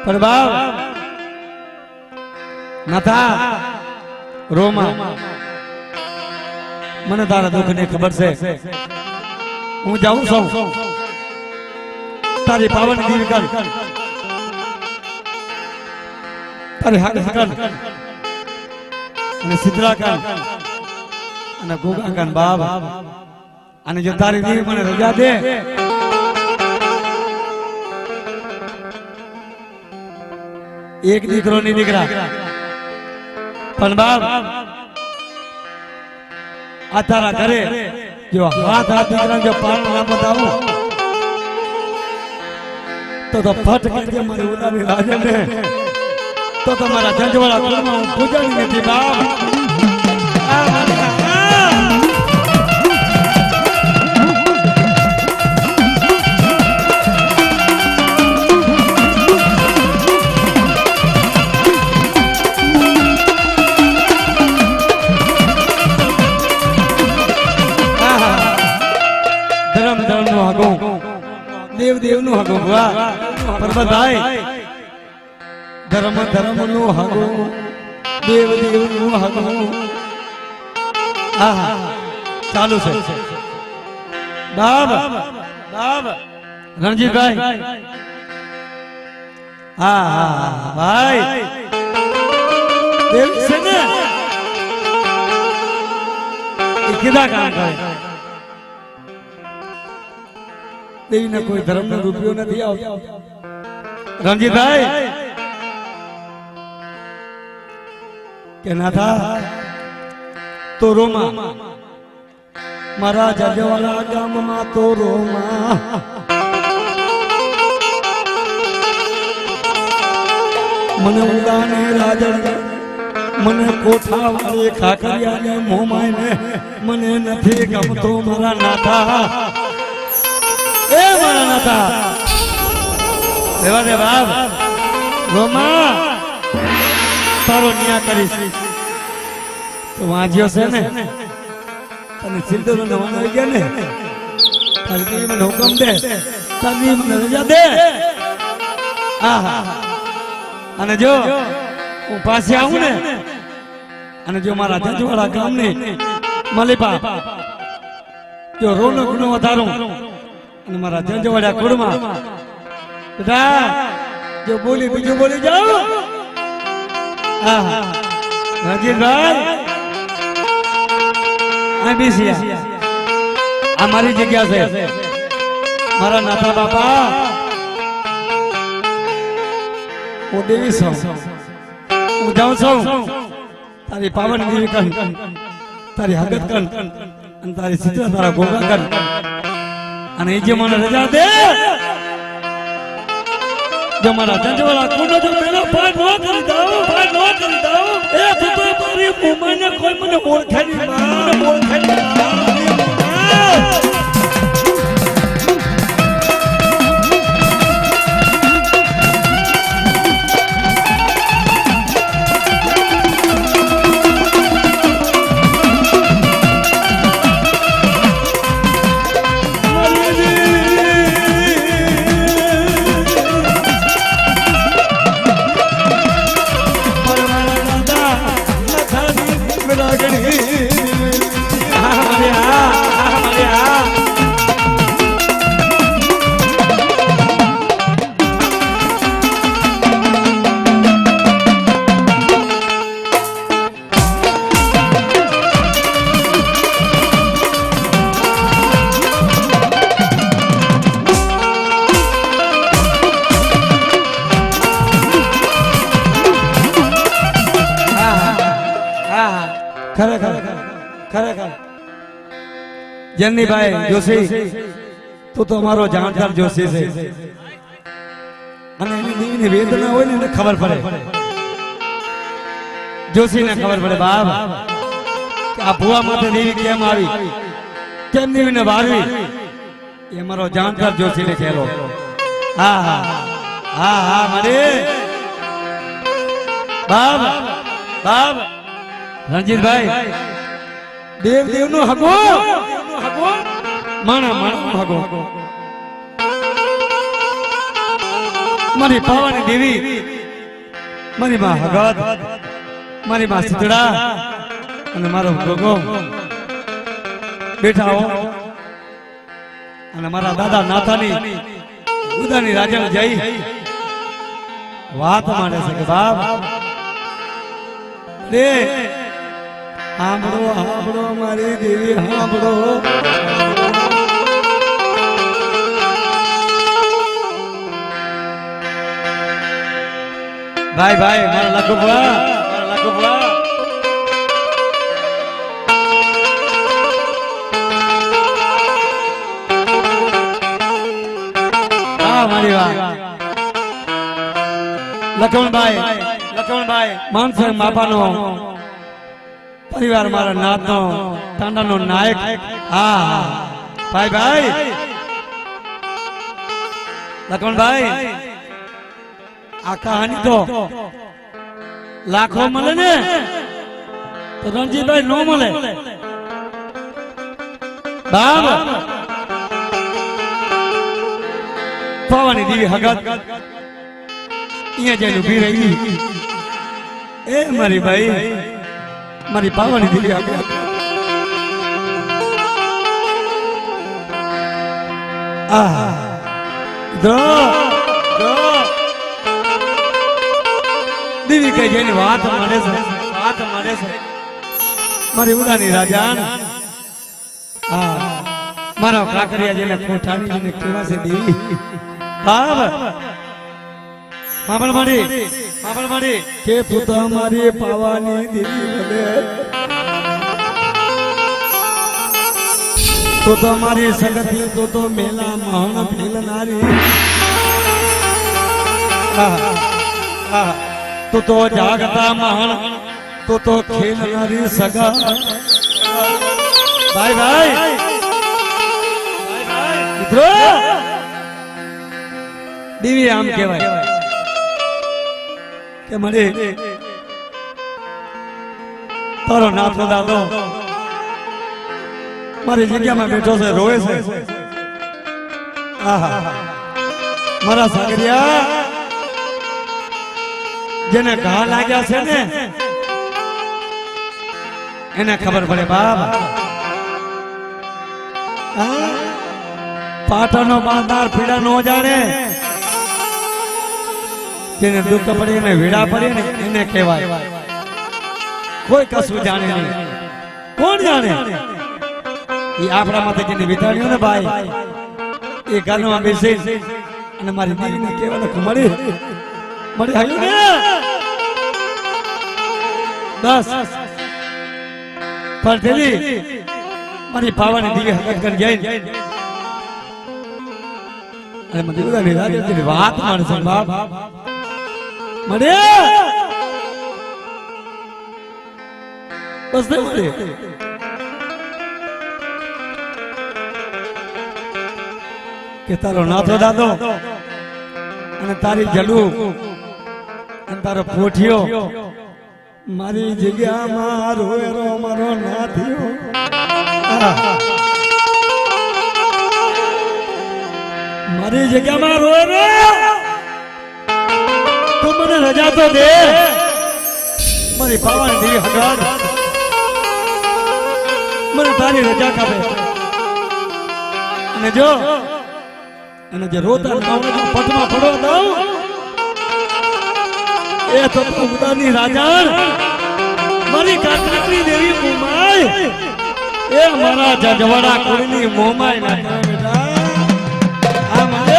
પણ બાપ નાથા રોમા મને તારા દુઃખની ખબર છે. હું જાઉં છું તારી પાવન દેવી કર, તારી હાથ કર અને સિદ્ધરા કર અને ગોગા કર બાપ. અને જો તારી દેવી મને રજા દે એક દીકરો ની દીકરા પણ બાપ આ તારા ઘરે જો હાથ દીકરા જો પાર ના બતાવું તો ફટ કે મારી ઉડાની રાજને તો તમારા જંજવાળા કુળમાં હું પૂજાની નથી બાપ. ધર્મ ધર્મ નું હગું, દેવ દેવ નું હગું પરબતભાઈ. ધર્મ ધર્મ નું હગું, દેવ દેવ નું હગું. હા ચાલુ છે બાબ બાબ રણજીતભાઈ. હા હા ભાઈ દેવ છે ને એ કીધા કામ કરે. દેવીને કોઈ ધર્મ નો રૂપિયો નથી આવતો રણજીતભાઈ કે નાથા તો રોમા મારા જાજવાળા ગામમાં તો રોમા મને ઉદાને રાજન મને કોઠા વાળી ખાકરિયા ને મોમાય ને મને નથી ગમતો મારા નાથા. એ મારા નાથા રેવા દે બાપ. રોમા તારો ન્યા કરીશ તો વાંચ્યો છે ને તને સિંદૂર નવાનો આવી ગયા ને તારી મને હુકમ દે તારી મને રજા દે. અને જો હું પાસે આવું ને અને જો મારા જંજવાળા ગામની મલીપા જો રોનક નો વધારું અને મારા જંજવાળા કુળમાં બેટા જો બોલી બીજું બોલી જાઓ. રણજીતભાઈ આ બેસી આ મારી જગ્યા છે મારા નાથા બાપા. હું દેવી છું, હું જાઉં છું તારી પાવન દેવી કન તારી હગત કન અને તારી સિદ્ધરા તારા ગોગા કન અને એ જે મને રજા દે જો મારા જંજવાળા કુંડો જો મેલો પાર ન કરી દઉં પાર ન કરી દઉં એ તો તારી મુંબઈને કોઈ મને ઓળખે નહીં મને ઓળખે નહીં. ખરેખર ખરેખર જન્નીભાઈ જોશી તું તો અમારો જાણકાર જોશી છે અને એની દેવીની વેદના હોય ને એને ખબર પડે. જોશીને ખબર પડે બાપ કે આ ભુવા માથે દેવી કેમ આવી કેમ દેવીને વારવી એ અમારો જાણકાર જોશીને કહેલો. હા હા હા હા મારે બાપ બાપ રણજીતભાઈ દેવ દેવ નું હગો માણા માણા હગો મારી પાવાની દેવી મારી માં હગત મારી માં સિદ્ધડા અને મારો ગોગો બેઠા હો અને મારા દાદા નાથાની ઉદાની રાજા જઈ વાત માંડે છે કે બાપ રે સાંભળો સાંભળો મારી દેવી સાંભળો ભાઈ ભાઈ મારા લાખો ભલા મારા લાખો ભલા મારી વાત લખમણભાઈ માનસર માપાનો પરિવાર મારા નાથનો તાંડાનો નાયક હા ભાઈ ભાઈ લખમણભાઈ આ કહાની તો લાખો મળે ને તો રણજીતભાઈ નો મળે બાપ પાવાની દેવી હગત અહીંયા જઈને ઉભી રહી એ મારી ભાઈ મારી પાવાની દેવી હગત દેવી કઈ જઈને વાત માંડે છે મારી ઉડાની રાજાન મારા કાકરિયા જેને કોઠાની જેને કેવા છે દેવી બાપ મામલ માડી કે તું તો મારી પાવાની દેવી બને તો તો મારી સગતી તો મેલા મહણ ફેલનારી તું તો જાગતા મહણ તું તો ખેલનારી સગા ભાઈ મિત્રો દેવી આમ કહેવાય કે મને તારો નાથનો દાદો મારી જગ્યામાં બેઠો છે રોવે છે મારા સાગરિયા જેને ઘા લાગ્યા છે ને એને ખબર પડે બાપ પાટણનો બાંધાર પીડા નો જાણે જેને દુઃખ પડે એને વીડા પડે ને એને કહેવાય કોઈ કશું જાણે નહીં કોણ જાણે એ આપણા માથે જેને વિતાડ્યો ને ભાઈ એ ગાનમાં બેસી અને મારી દીકરીને કહેવાનું મળી આવ્યું ને બસ પણ દેવી મારી પાવાની દીવી હકત કરી ગઈ અને મને ઉદાની રાજાની વાત માણસો બાપ મને બસ નહીં કે તારો નાથો દાદો અને તારી જલુ અને તારો પોઠિયો મારી જગ્યામાં રોયરો મારો નાથિયો મારી જગ્યામાં રોયરો તું મને રજા તો દે મારી પાવાની દેવી હગાર મને તારી રજા કાપે અને જો અને જે રોતા પટમાં પડો દઉં એ તો ઉદાની રાજા મારી કાકરી દેવી મોમાય એ મારા જજવાડા કુળની મોમાય ના બેટા આ મને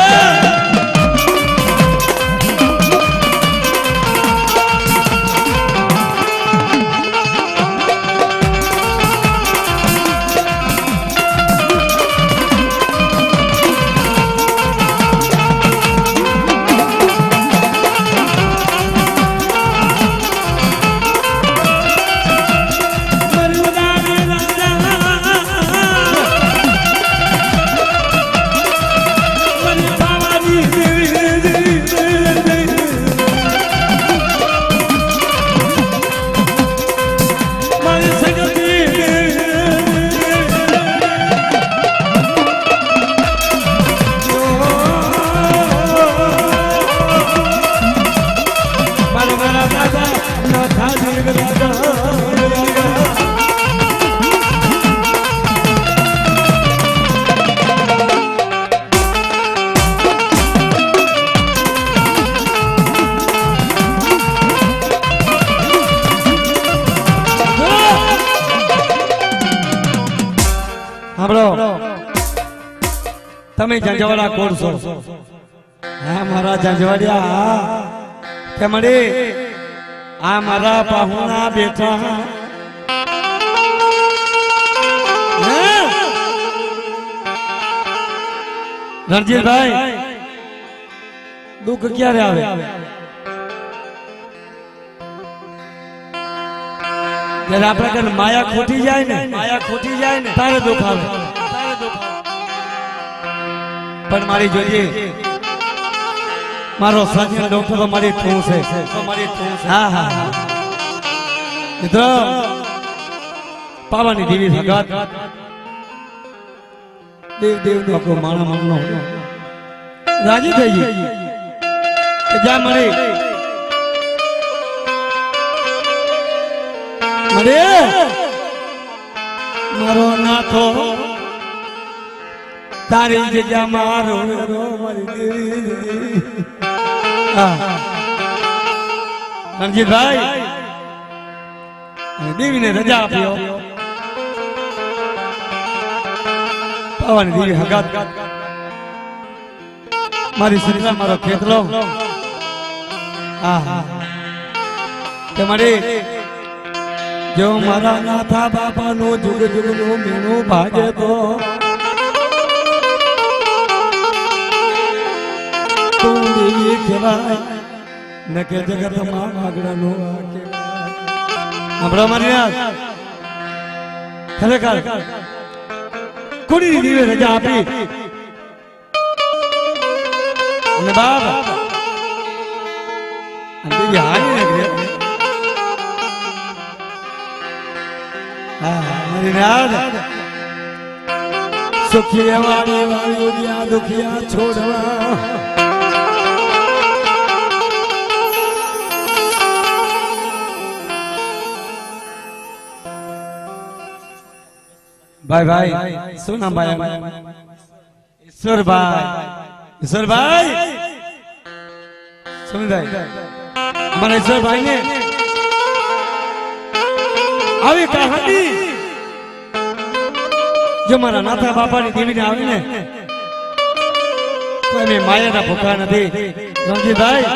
સાંભળો તમે જંજવાડા કોણ છો હા મારા જંજવાડિયા કે મળી આ મારા પાહુના બેઠા રણજીતભાઈ દુઃખ ક્યારે આવે જ્યારે આપણા ઘર માયા ખોટી જાય ને તારે દુઃખ આવે પણ મારી જોઈએ મારો સજ્જન ડોક્ટર મારી તું છે હા હા મિત્ર પાવાની દેવી ભગત દેવ લોકો માણા માણનો રાજી થઈ ગઈ જા મળી મરે મારો નાથો તારી જગ્યા મારો મારી દેવી રણજીતભાઈ દેવીને રજા આપ્યો પાવાની દેવી હગાત મારી સરિતા મારો ખેતલો તે મારી જો મારા નાથા બાપા નો જુગ જુગ નો મેનો ભાગે તો તું દેવી કહેવાય ન કે જગત માં આગળ નો કહેવાય મારી ખરેખર કોની દેવી રજા આપી અને બાપ દેવી હારી ને મારી રાત સુખી વાળી વાળી દુખિયા છોડવા ભાઈ શું નામ ભાઈ ઈશ્વરભાઈ સમજાય અમારા ઈશ્વરભાઈ ને આવી કહાની જો મારા નાથા બાપાની દેવીને આવે ને તો અમે માયાના ભૂખા નથી રણજીતભાઈ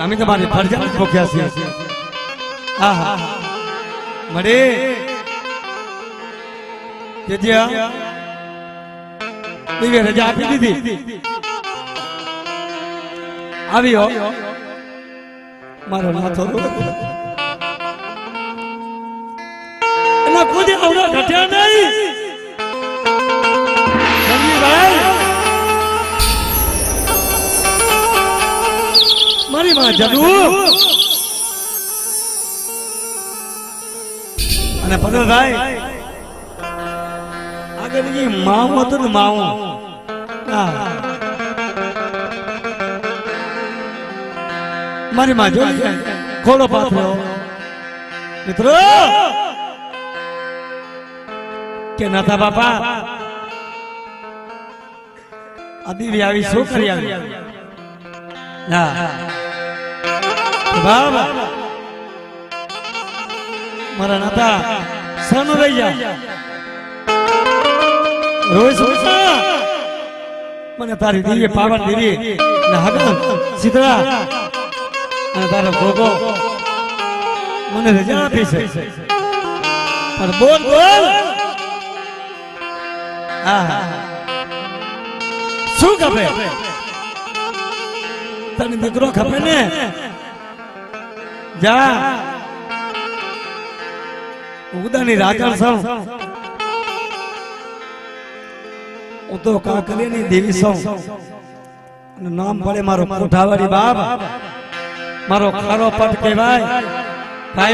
અમે તમારી ફરજિયાત ભૂખ્યા છીએ હા મળે દેવી રજા આપી દીધી આવ્યો મારો નાથો કોઈ આવડા ઘટ્યા નહીં મારી માં જદુ અને પદરભાઈ આગળ માવું હતું ને માવું મારી માં જોઈ ખોલો પાથરો મિત્રો કે નાથા બાપા આ દેવી આવી શું કરી આવી બાબા મારા નાથા સન રહી જા રોજ મને તારી દેવી પાવન દેવી ને હગન સીતળા અને તારો ભોગો મને રજા આપી છે પણ બોલ શું ખપે તને દીકરો ખપે ને જા ઉદાની રાજા છું હું તો કાકલીની દેવી છું નામ પડે મારો કોઠાવાળી બાપ મારો ખારો પટ કહેવાય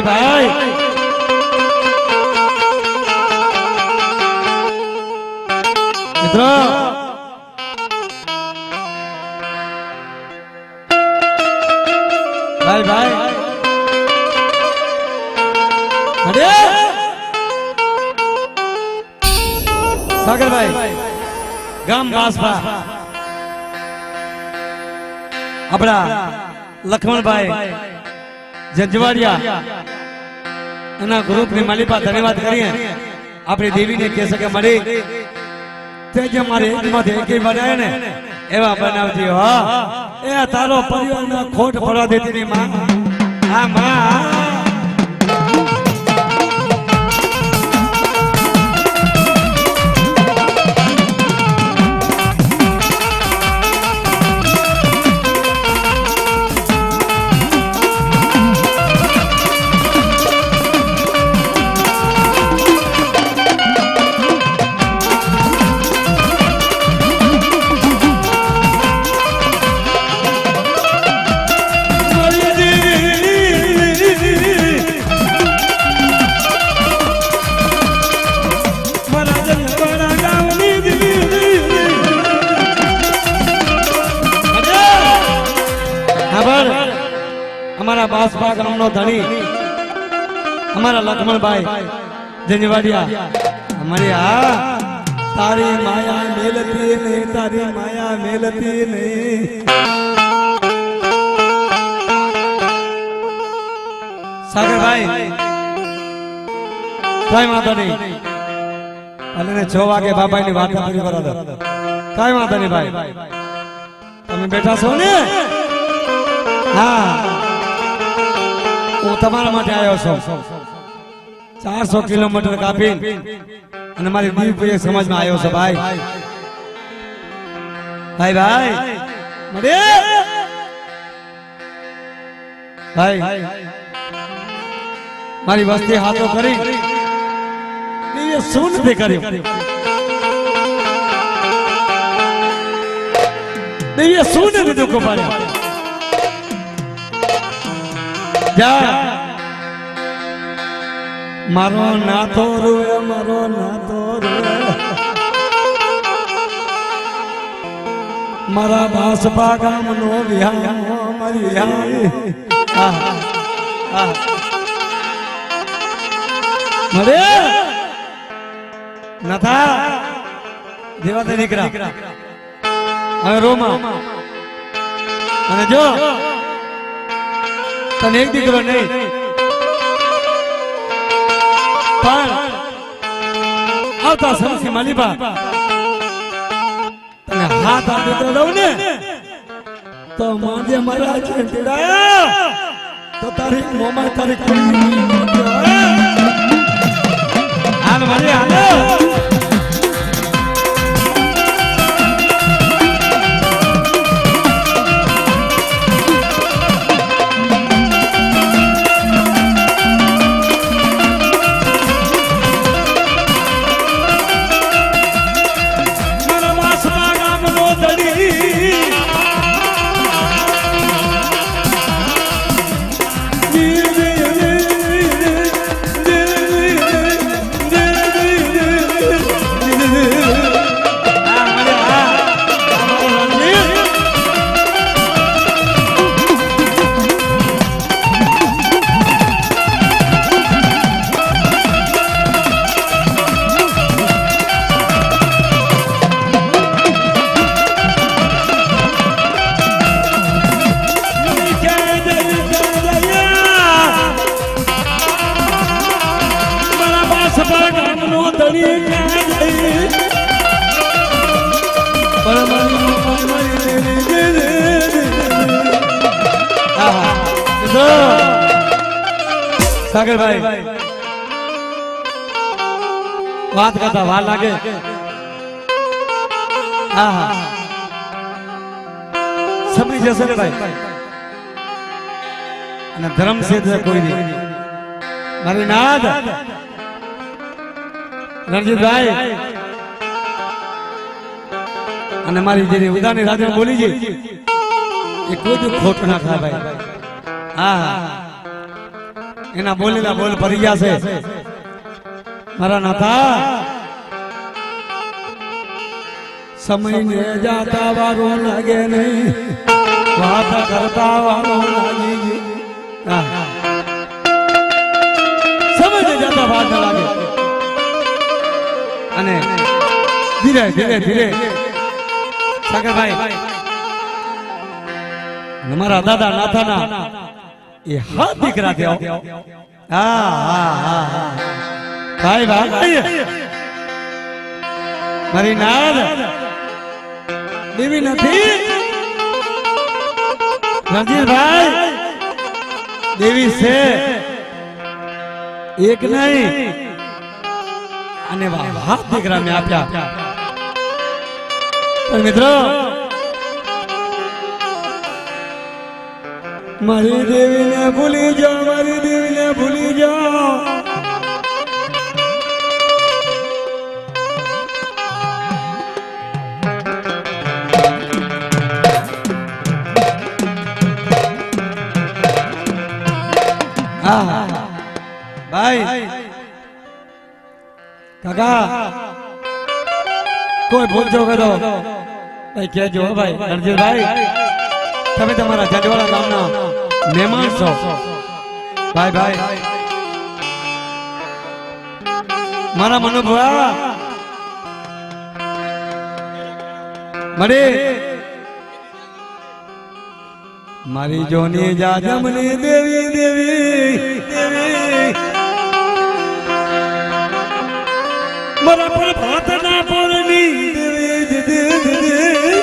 ભાઈ મિત્રો ભાઈ અરે સાગરભાઈ ગામ બાસપા આપણા લખમણભાઈ જંજવાડિયા એના ગ્રુપ ની માલિપા ધન્યવાદ કરીએ આપણી દેવીને કહે છે કે મારી તે જે મારે એકમાંથી એકે બનાવે ને એવા બનાવતી હા એ તારો પરિવારના ખોટ પડવા દેતી ની માં હા માં અમારા બાસપા ગામનો ધણી અમારા લક્ષ્મણભાઈ જંજવાડિયા અમારી આ તારી માયા મેલતી નહીં તારી માયા મેલતી નહીં સાગરભાઈ કઈ વાંધો નહીં અને 6 વાગે બાબાની વાત પૂરી કરો દો કઈ વાંધો નહીં ભાઈ તમે બેઠા છો ને હા હું તમારા માટે આવ્યો છું 400 કિલોમીટર કાપી અને મારી દીવપુરી સમાજમાં આવ્યો છે ભાઈ ભાઈ ભાઈ મળે ભાઈ મારી વસ્તી હાથો કરી એ શું નથી કર્યું એ શું નથી દુઃખ પાડ્યા મારો નાથો રૂએ મારો નાથો રૂએ મારા બાસપા ગામનો વિહાર મારી વિહાર મરે નથા દેવાતે દીકરા હવે રોમા અને જો તને એક દીકરો નહીં પણ આવતા સમસી માલીબા તને હાથ આપી તો દઉં ને તો માજે મારા ચેંટીડા તો તારી મોમાં તારી હાલ મારે હાલ સાગરભાઈ વાત કરતા વાર લાગે સમજી જશે ને ભાઈ અને ધર્મ છે કોઈ નહીં મારી નાદ રણજીતભાઈ અને મારી જે ઉદાની રાજા બોલી છે એ કોઈ ખોટ ના થાય ભાઈ હા એના બોલેલા બોલ ભરી ગયા છે મારા નાથા સમય ને જાતા વારો લાગે નહીં વાત કરતા વારો લાગી સમય ને જાતા વાર ન લાગે અને ધીરે ધીરે ધીરે સાગરભાઈ મારા દાદા નાથાના એ હાથ દીકરા થયો ભાઈ ભાઈ મારી નાદ દેવી નથી રણજીતભાઈ દેવી છે એક નહીં અને હાથ દીકરા મેં આપ્યા પણ મિત્રો મારી દેવીને ભૂલી જાઓ મારી દેવીને ભૂલી જાઓ ભાઈ કાકા કોઈ ભૂલજો કરો ભાઈ કહેજો ભાઈ રણજીતભાઈ તમે તમારા જજવાડા ગામના મહેમાન છો ભાઈ ભાઈ મારા મનોભવા મળે મારી જોની જાજમની દેવી દેવી દેવી મારા પર ભાતના પોરની દેવી દેવી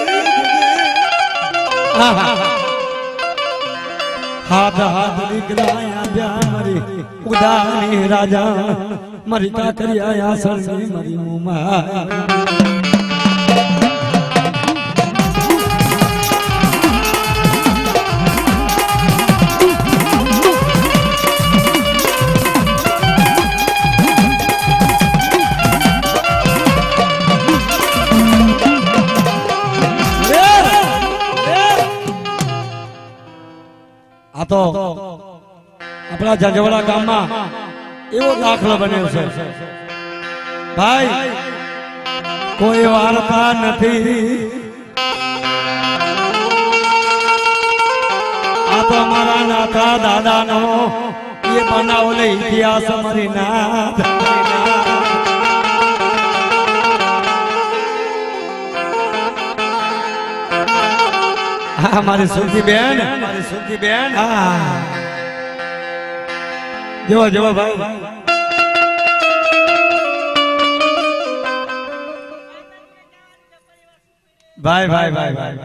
હાથ હાથ દીકરાયા બ્યા મારી ઉદાની રાજા મારી કાકરિયા સરસી મારી મુમા તો આપણા જજવાડા ગામમાં એવો દાખલો બન્યો છે ભાઈ કોઈ વાર્તા નથી આ તો મારા નાથા દાદાનો એ બનાવેલો ઇતિહાસ મારી નાથ મારી સુરતી બેન જો જો ભાઈ ભાઈ ભાઈ ભાઈ ભાઈ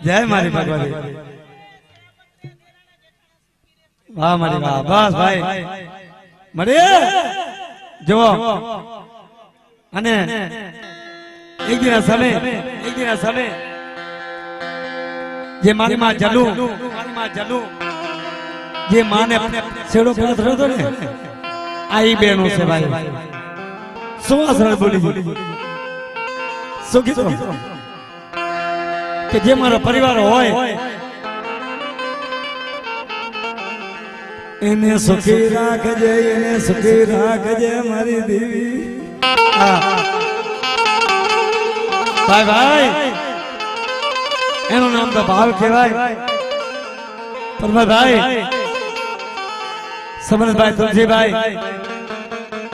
જય મારી ભગવતી વાહ મારી વાહ બસ ભાઈ મળે જો અને એક દિન સમય જે મારી માં જલુ જે માને છેડો પેલો થયો હતો ને આ ઈ બેનો છે ભાઈ શું સરળ બોલી શું કીધું કે જે મારો પરિવાર હોય એને સુખી રાખજે મારી દેવી ભાઈ ભાઈ એનું નામ તો ભાવ કહેવાય પરમભાઈ સમરભાઈ તુલસીભાઈ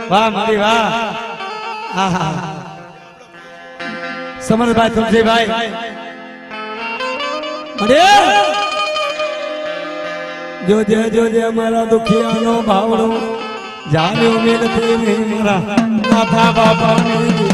વાહ મારી વાહ સમરભાઈ તુલસીભાઈ જોજે મારા દુખિયાનો ભાવડો જાણ્યો મેલથી નહીં મારા માથા બાપાની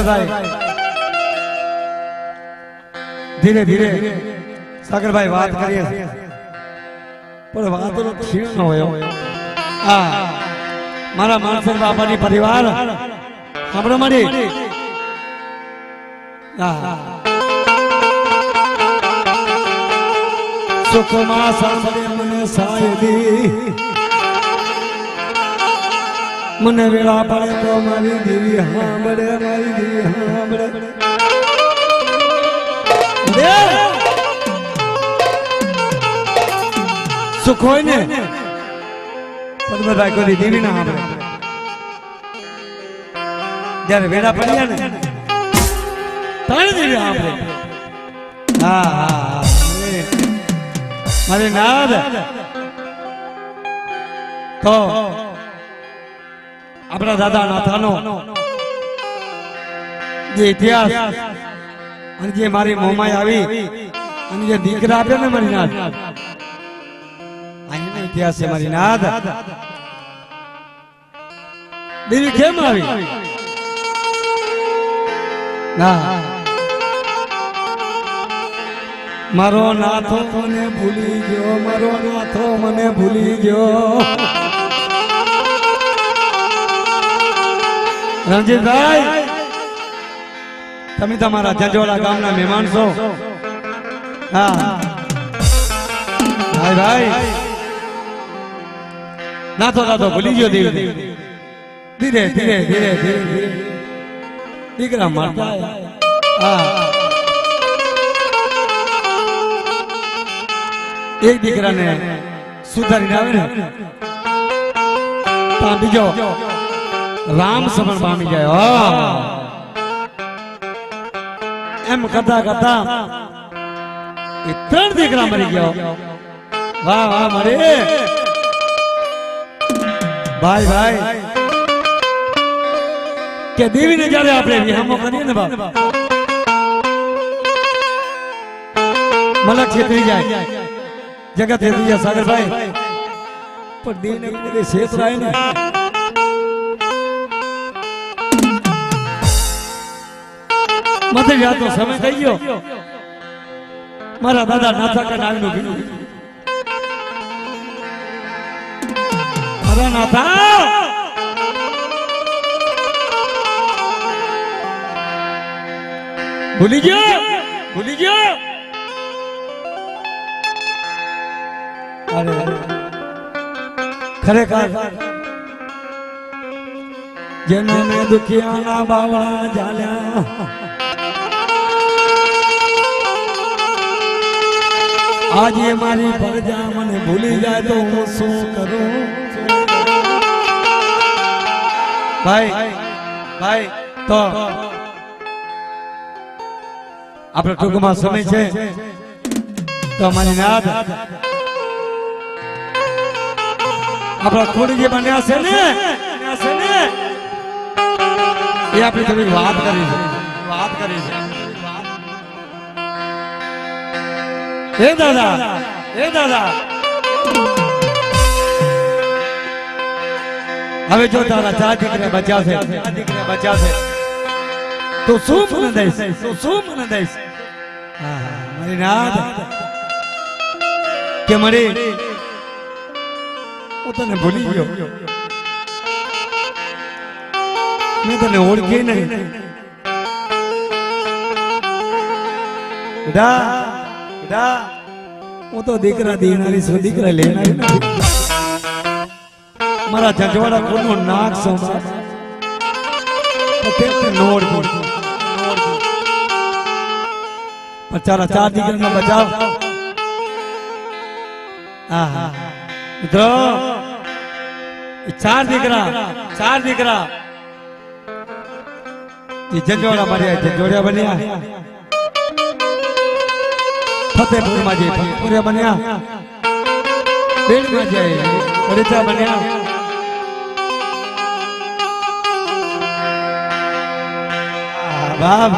સાગરભાઈ ધીરે ધીરે સાગરભાઈ વાત કરીએ છીએ. પણ વાતો ક્ષીણ ન હોય. હા મારા માનસર બાપાની પરિવાર સાંભળો મારી. હા સુખમાં સાંભળે મને સાયદી, મને વેળા પડે તો મારી દેવી સાંભળે, મારી દેવી સાંભળે. સુખ હોય ને પણ બધા કોઈ દેવી ના સાંભળે. જયારે વેળા પડ્યા ને તારે દેવી સાંભળે. હા હા મારે નાદ તો આપણા દાદા નાથાનો જે ઇતિહાસ અને જે મારી મોમાઈ આવી અને જે દીકરા આપ્યો ને મારી નાદ, આનો ઇતિહાસ છે મારી નાદ. દેવી કેમ આવી? ના મારો નાથો મને ભૂલી ગયો, મારો નાથો મને ભૂલી ગયો. રણજીતભાઈ તમે તમારા જજોડા ગામના મહેમાન છો. હા ભાઈ ભાઈ નાથો નાથો ભૂલી ગયો. ધીરે ધીરે ધીરે ધીરે ધીરે દીકરા મારતા. હા એક દીકરાને સુધારીને આવે ને તો બીજો રામ સમણ પામી જાય. એમ કરતા કરતા એ 3 દીકરા મરી ગયો. વાહ વાહ મારે ભાઈ ભાઈ કે દેવીને જયારે આપણે વિહામો કરીએ ને બાપ મલક છેતરી જાય, જગત છેતરી જાય સાગરભાઈ. પણ દેવને કોઈ છેતરાય ને મતે જાતો સમય થઈ ગયો. મારા દાદા નાથા કે નામનું કીધું, મારા નાથા ભૂલી ગયો, ભૂલી ગયો. અરે ખરેખર જેના મેં દુખિયાના બાવળા ઝાલ્યા, આજે મારી પરજા મને ભૂલી જાય તો હું શું કરું? ભાઈ ભાઈ તો આપણે ટૂંકમાં સમય છે તો મારી નાદ આપણા ખોડી જે બન્યા છે ને એ આપણે થોડી વાત કરી છે. હે દાદા, હે દાદા હવે જો તારા 4 દીકરા બચાવશે તો શું મને દઈશ? મારી નાદ કે મળી હું તને ભૂલી ગયો, મેં તને ઓળખી નહીં. બેટા હું તો દીકરા દેનારી છું, દીકરા લેનારી નથી. મારા જજવાડા કોનું નાક સંભાળ નોડ તારા 4 દીકરાનો બચાવ. હા મિત્રો 4 દીકરા જજવાડા માર્યા, જજોડિયા બન્યા. ફતેપુરમાં જઈ ફતેપુરિયા બન્યા, બેડમાં જઈ ઓડિશા બન્યા. બાપ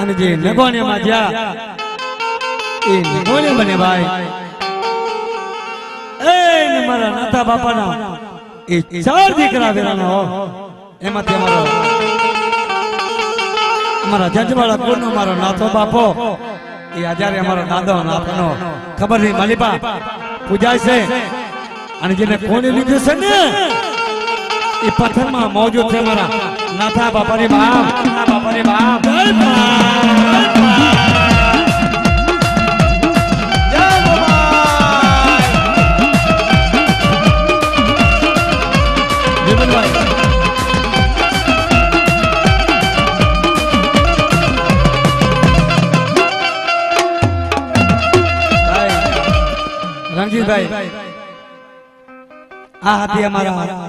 અને જે નગોણિયામાં જ્યાં એ નગોણિયા બને ભાઈ. એ મારા નાથા બાપાના એ 4 દીકરા વેરાના હો, એમાંથી અમારો મારા જજવાળા કુળનો મારો નાથો બાપો એ આજારે અમારો દાદો નાથનો ખબર નહીં માલિપા પૂજાય છે અને જેને કોને લીધું છે ને એ પથ્થરમાં મોજૂદ છે મારા નાથા બાપાની બાપ બાપાની બાપ રણજીતભાઈ આ હતી અમારા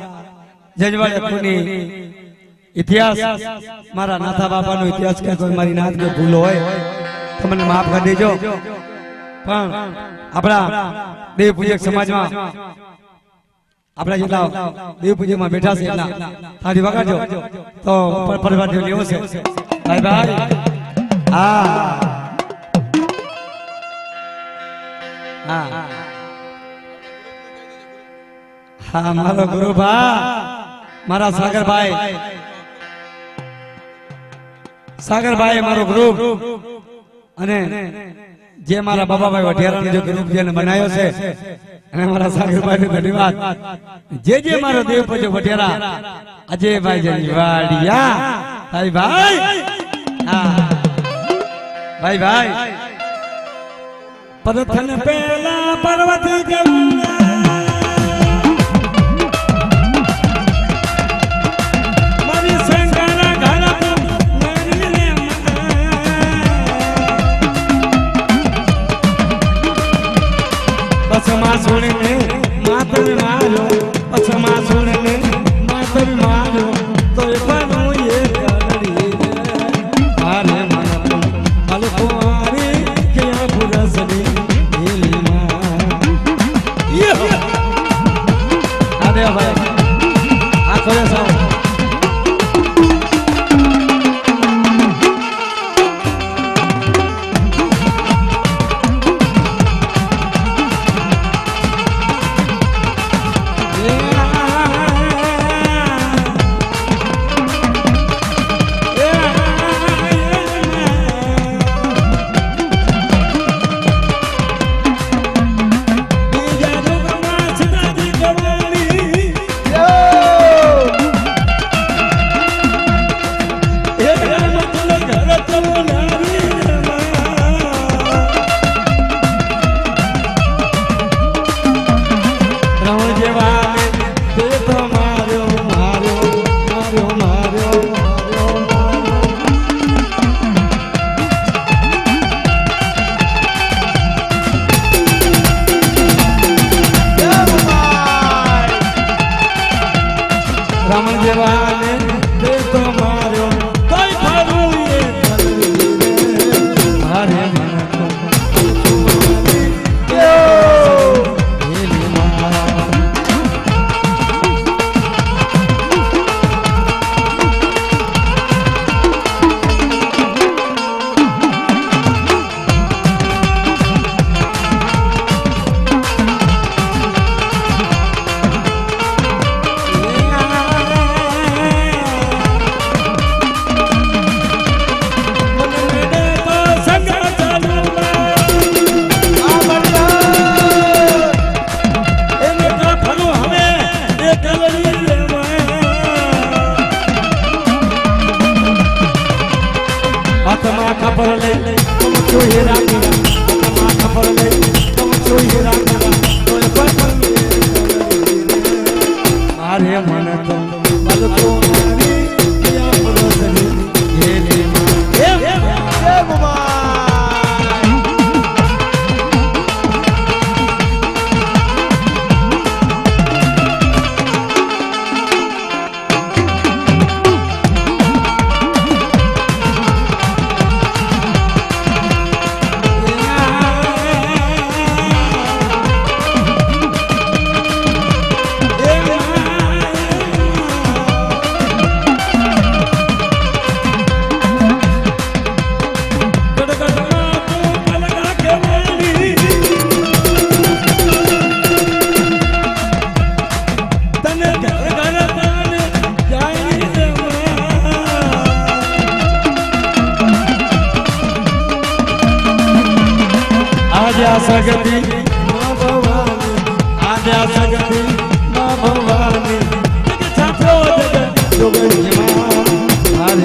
જજવાડે કુની ઇતિહાસ મારા નાથા બાપાનો ઇતિહાસ કે કોઈ મારી નાથ કે ભૂલ હોય તો મને માફ કરી દેજો પણ આપણા દેવ પૂજક સમાજમાં આપણા જેટલા દેવ પૂજકમાં બેઠા છે એટલા થાળી વગાડજો તો પરિવાર લેવો છે ભાઈ ભાઈ હા હા મારો ગુરુ મારા સાગરભાઈ મારો ગ્રુપ અને જે મારા બાબાભાઈ વઢિયારાનો જે ગ્રુપ જેને બનાવ્યો છે અને મારા સાગરભાઈને ધન્યવાદ જે મારો દેવ પૂજ્ય વઢિયારા અજયભાઈ જનવાડિયા ભાઈ હા ભાઈ પ્રથમ પેલા પર્વત જમના પછમાં સુણને માતર મારો પછમાં સુણને માતર મારો તો એ પણ એ કરડી આરે મન અલકો આરે કે આ પુરસની હેલીમાં આરે ભાઈ આ કરે સાવ રમણ જેવાને તે તો માર્યો તોય ફરું એ મારે મન ખબર લઈ તુમ જોઈએ રાખીરા ખબર લઈ તુમ જોઈએ રાખીરા મારે મન તો અલકો મારી કિયા પુરસની હેલીમાં હે બાબા સગતી મા ભવાની આદ્યા સગતી મા ભવાની છાત્રો જગત જોગણી માં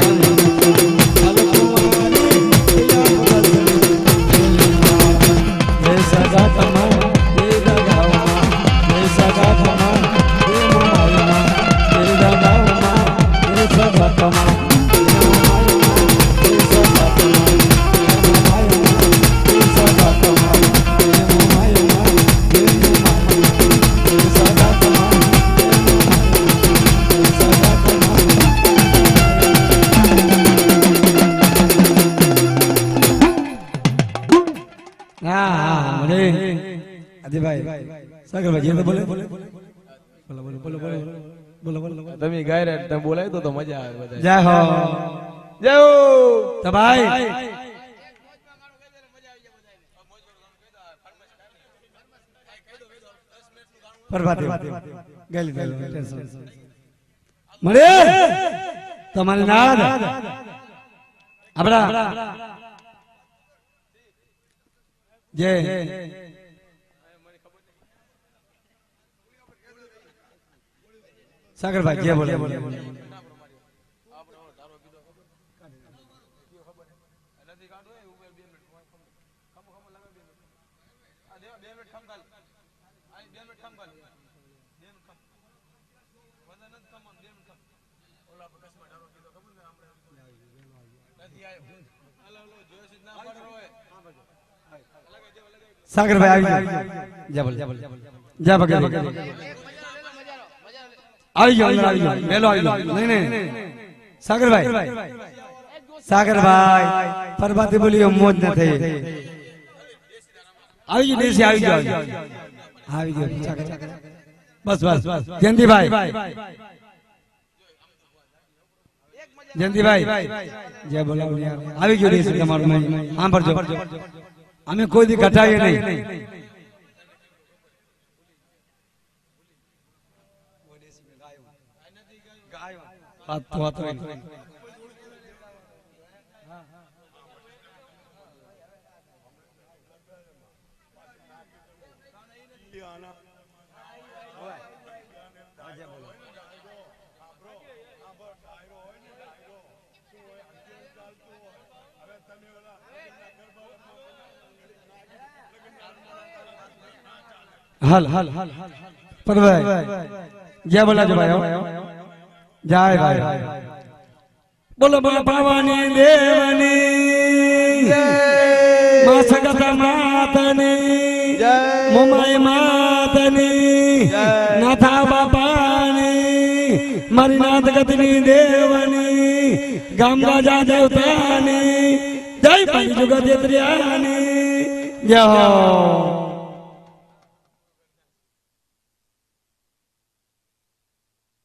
હરે તમે ગાય રે તમે બોલાવી દો તો મજા આવે બધા. જય હો જય હો તો ભાઈ પ્રભાતે ગેલી મળે તમારી નાદ આપડા જય સાગરભાઈ જે બોલે સાગરભાઈ આવી જા બોલ જા ભગે આવી ગયો અંદર આવી ગયો મેલો આવી ગયો નહીં સાગરભાઈ પરબાતી બોલી મોજ ન થઈ આવી ગયો દેશી આવી ગયો બસ જયંતિભાઈ જે બોલાવો આવી ગયો દેશી તમારું સાંભળજો અમે કોઈ દી ઘટાઈએ નહીં હાલ પરભાઈ જય બોલાજો ભાઈ જય ભાઈ બોલો ભવાની દેવની મા સગત માતની મુંબઈ માતની નાથા બાપાની મારી નાથ ગતની દેવની ગામ રાજા દેવતાની જય પંચ જુગત ત્રિયાની જય હો